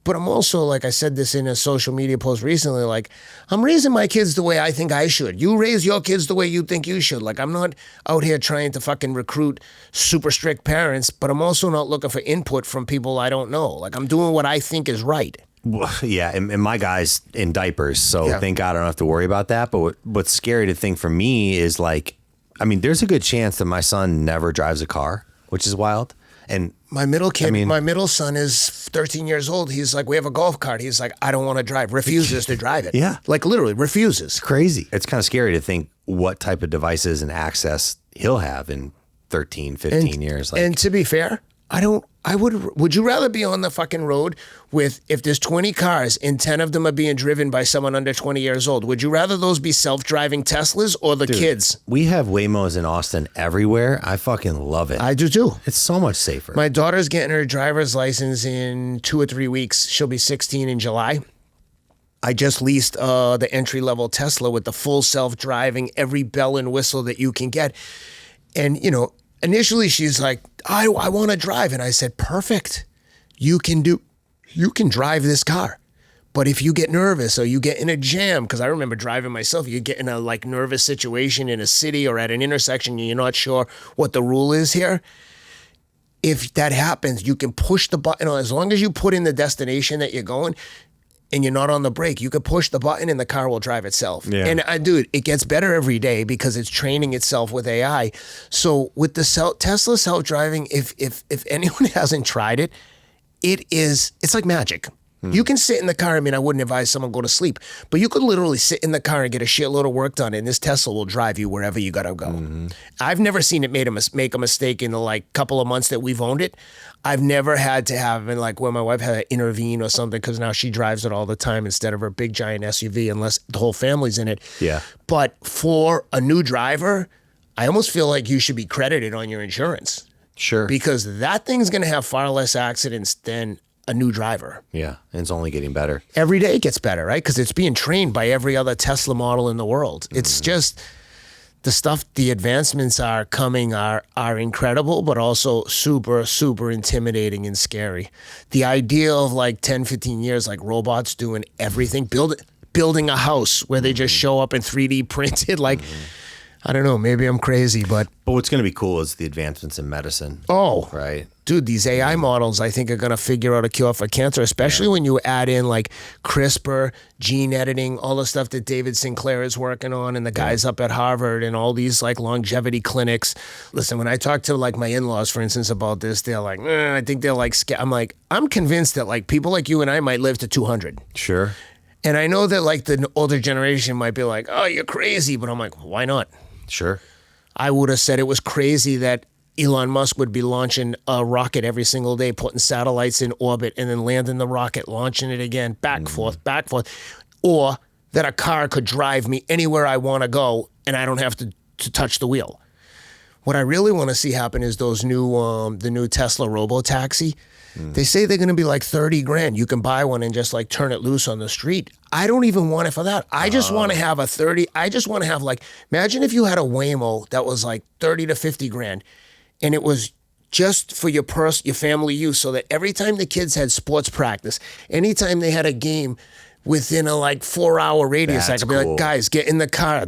But I'm also, like I said this in a social media post recently, like, I'm raising my kids the way I think I should. You raise your kids the way you think you should. Like, I'm not out here trying to fucking recruit super strict parents, but I'm also not looking for input from people I don't know. Like, I'm doing what I think is right. Well, yeah, and my guy's in diapers, so thank God I don't have to worry about that. But what's scary to think for me is, like, I mean, there's a good chance that my son never drives a car, which is wild. And my middle kid, my middle son is 13 years old. He's like, we have a golf cart. He's like, I don't want to drive. Refuses to drive it. Yeah. Like, literally refuses. It's crazy. It's kind of scary to think what type of devices and access he'll have in 13, 15 years. Like, and to be fair, would you rather be on the fucking road with, if there's 20 cars and 10 of them are being driven by someone under 20 years old, would you rather those be self-driving Teslas or the kids? We have Waymos in Austin everywhere. I fucking love it. I do too. It's so much safer. My daughter's getting her driver's license in 2 or 3 weeks. She'll be 16 in July. I just leased the entry-level Tesla with the full self-driving, every bell and whistle that you can get. And, you know, initially she's like, I want to drive. And I said, perfect. You can drive this car. But if you get nervous or you get in a jam, because I remember driving myself, you get in a like nervous situation in a city or at an intersection and you're not sure what the rule is here. If that happens, you can push the button. As long as you put in the destination that you're going and you're not on the brake, you can push the button and the car will drive itself. Yeah. And dude, it gets better every day because it's training itself with AI. So with the Tesla self-driving, if anyone hasn't tried it, it's like magic. You can sit in the car. I mean, I wouldn't advise someone go to sleep, but you could literally sit in the car and get a shitload of work done, and this Tesla will drive you wherever you gotta go. I've never seen it make a mistake in the like couple of months that we've owned it. I've never had to have, and like when my wife had to intervene or something, because now she drives it all the time instead of her big giant SUV, unless the whole family's in it. Yeah. But for a new driver, I almost feel like you should be credited on your insurance. Sure. Because that thing's gonna have far less accidents than a new driver. Yeah, and it's only getting better. Every day it gets better, right? Because it's being trained by every other Tesla model in the world. It's just the advancements are coming are incredible, but also super, super intimidating and scary. The idea of like 10, 15 years, like robots doing everything, building a house where they just show up in 3D printed, like, I don't know, maybe I'm crazy, but what's going to be cool is the advancements in medicine. Oh, right. Dude, these AI models, I think, are going to figure out a cure for cancer, especially when you add in like CRISPR, gene editing, all the stuff that David Sinclair is working on, and the guys up at Harvard, and all these like longevity clinics. Listen, when I talk to like my in-laws, for instance, about this, they're like, I think they're like, I'm like, I'm convinced that like people like you and I might live to 200. Sure. And I know that like the older generation might be like, oh, you're crazy. But I'm like, why not? Sure. I would have said it was crazy that Elon Musk would be launching a rocket every single day, putting satellites in orbit and then landing the rocket, launching it again, back, forth, or that a car could drive me anywhere I want to go and I don't have to touch the wheel. What I really want to see happen is those the new Tesla robo-taxi. They say they're going to be like 30 grand. You can buy one and just like turn it loose on the street. I don't even want it for that. I just want to have I just want to have like, imagine if you had a Waymo that was like 30 to 50 grand and it was just for your family use, so that every time the kids had sports practice, anytime they had a game within a like 4-hour radius, I could be like, guys, get in the car.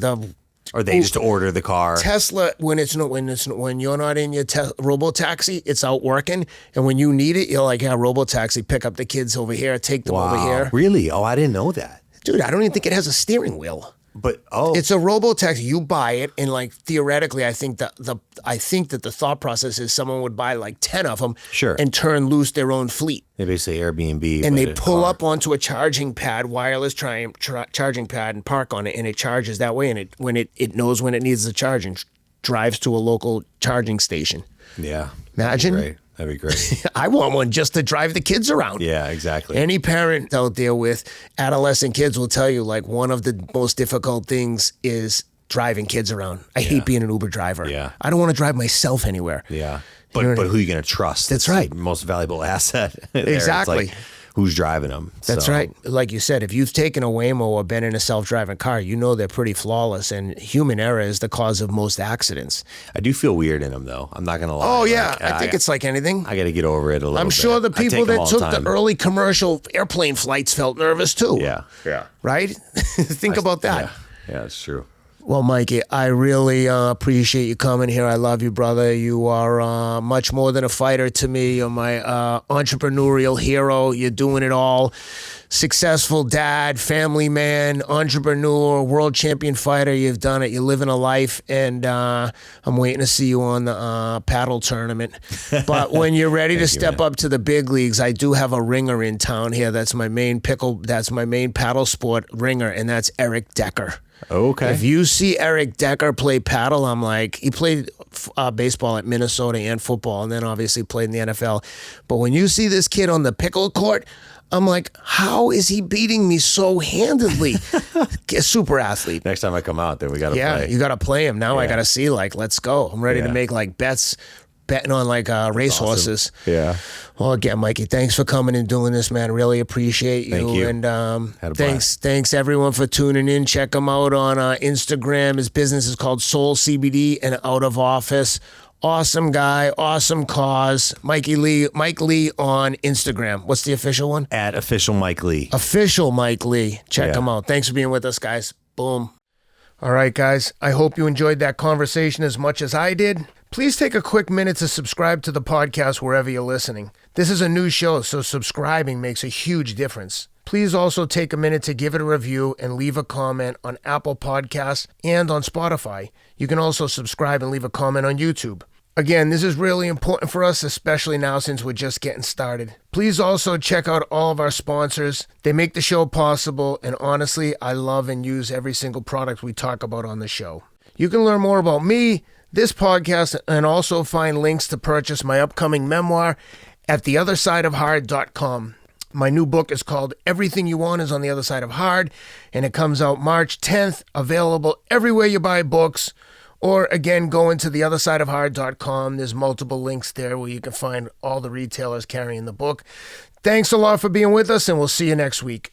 Or they just order the car. Tesla, when you're not in your robo-taxi, it's out working. And when you need it, you're like, yeah, robo-taxi, pick up the kids over here, take them over here. Really? Oh, I didn't know that. Dude, I don't even think it has a steering wheel. But it's a robo-taxi. You buy it, and like theoretically, I think that the thought process is someone would buy like 10 of them, sure, and turn loose their own fleet. They basically Airbnb, and they pull up onto a charging pad, wireless charging pad, and park on it, and it charges that way. And it knows when it needs the charge and drives to a local charging station. Yeah, imagine. That'd be great. I want one just to drive the kids around. Yeah, exactly. Any parent out there with adolescent kids will tell you, like, one of the most difficult things is driving kids around. I hate being an Uber driver. Yeah. I don't want to drive myself anywhere. Yeah. But who are you going to trust? That's right. The most valuable asset. Exactly. It's like, who's driving them? That's right. Like you said, if you've taken a Waymo or been in a self-driving car, you know they're pretty flawless, and human error is the cause of most accidents. I do feel weird in them, though. I'm not going to lie. Oh, yeah. Like, I think it's like anything. I got to get over it a little bit. I'm sure the people that took the early commercial airplane flights felt nervous, too. Yeah. Yeah. Right? Think about that. Yeah, it's true. Well, Mikey, I really appreciate you coming here. I love you, brother. You are much more than a fighter to me. You're my entrepreneurial hero. You're doing it all. Successful dad, family man, entrepreneur, world champion fighter. You've done it. You're living a life, and I'm waiting to see you on the paddle tournament. But when you're ready to step up to the big leagues, I do have a ringer in town here. That's my main That's my main paddle sport ringer, and that's Eric Decker. Okay. If you see Eric Decker play paddle, I'm like, he played baseball at Minnesota and football, and then obviously played in the NFL. But when you see this kid on the pickle court, I'm like, how is he beating me so handedly? Super athlete. Next time I come out, then we got to play. Yeah, you got to play him. Now I got to see, like, let's go. I'm ready to make, like, betting on, like, racehorses. Awesome. Yeah. Well, again, Mikey, thanks for coming and doing this, man. Really appreciate you. Thank you. And thanks everyone for tuning in. Check him out on Instagram. His business is called Soul CBD and Out of Office. Awesome guy, awesome cause. Mike Lee on Instagram. What's the official one? At official Mike Lee. Official Mike Lee. Check him out. Thanks for being with us, guys. Boom. All right, guys. I hope you enjoyed that conversation as much as I did. Please take a quick minute to subscribe to the podcast wherever you're listening. This is a new show, so subscribing makes a huge difference. Please also take a minute to give it a review and leave a comment on Apple Podcasts and on Spotify. You can also subscribe and leave a comment on YouTube. Again, this is really important for us, especially now since we're just getting started. Please also check out all of our sponsors. They make the show possible, and honestly, I love and use every single product we talk about on the show. You can learn more about me, this podcast, and also find links to purchase my upcoming memoir at theothersideofhard.com. My new book is called Everything You Want Is on the Other Side of Hard, and it comes out March 10th, available everywhere you buy books. Or again, go into theothersideofhard.com. There's multiple links there where you can find all the retailers carrying the book. Thanks a lot for being with us, and we'll see you next week.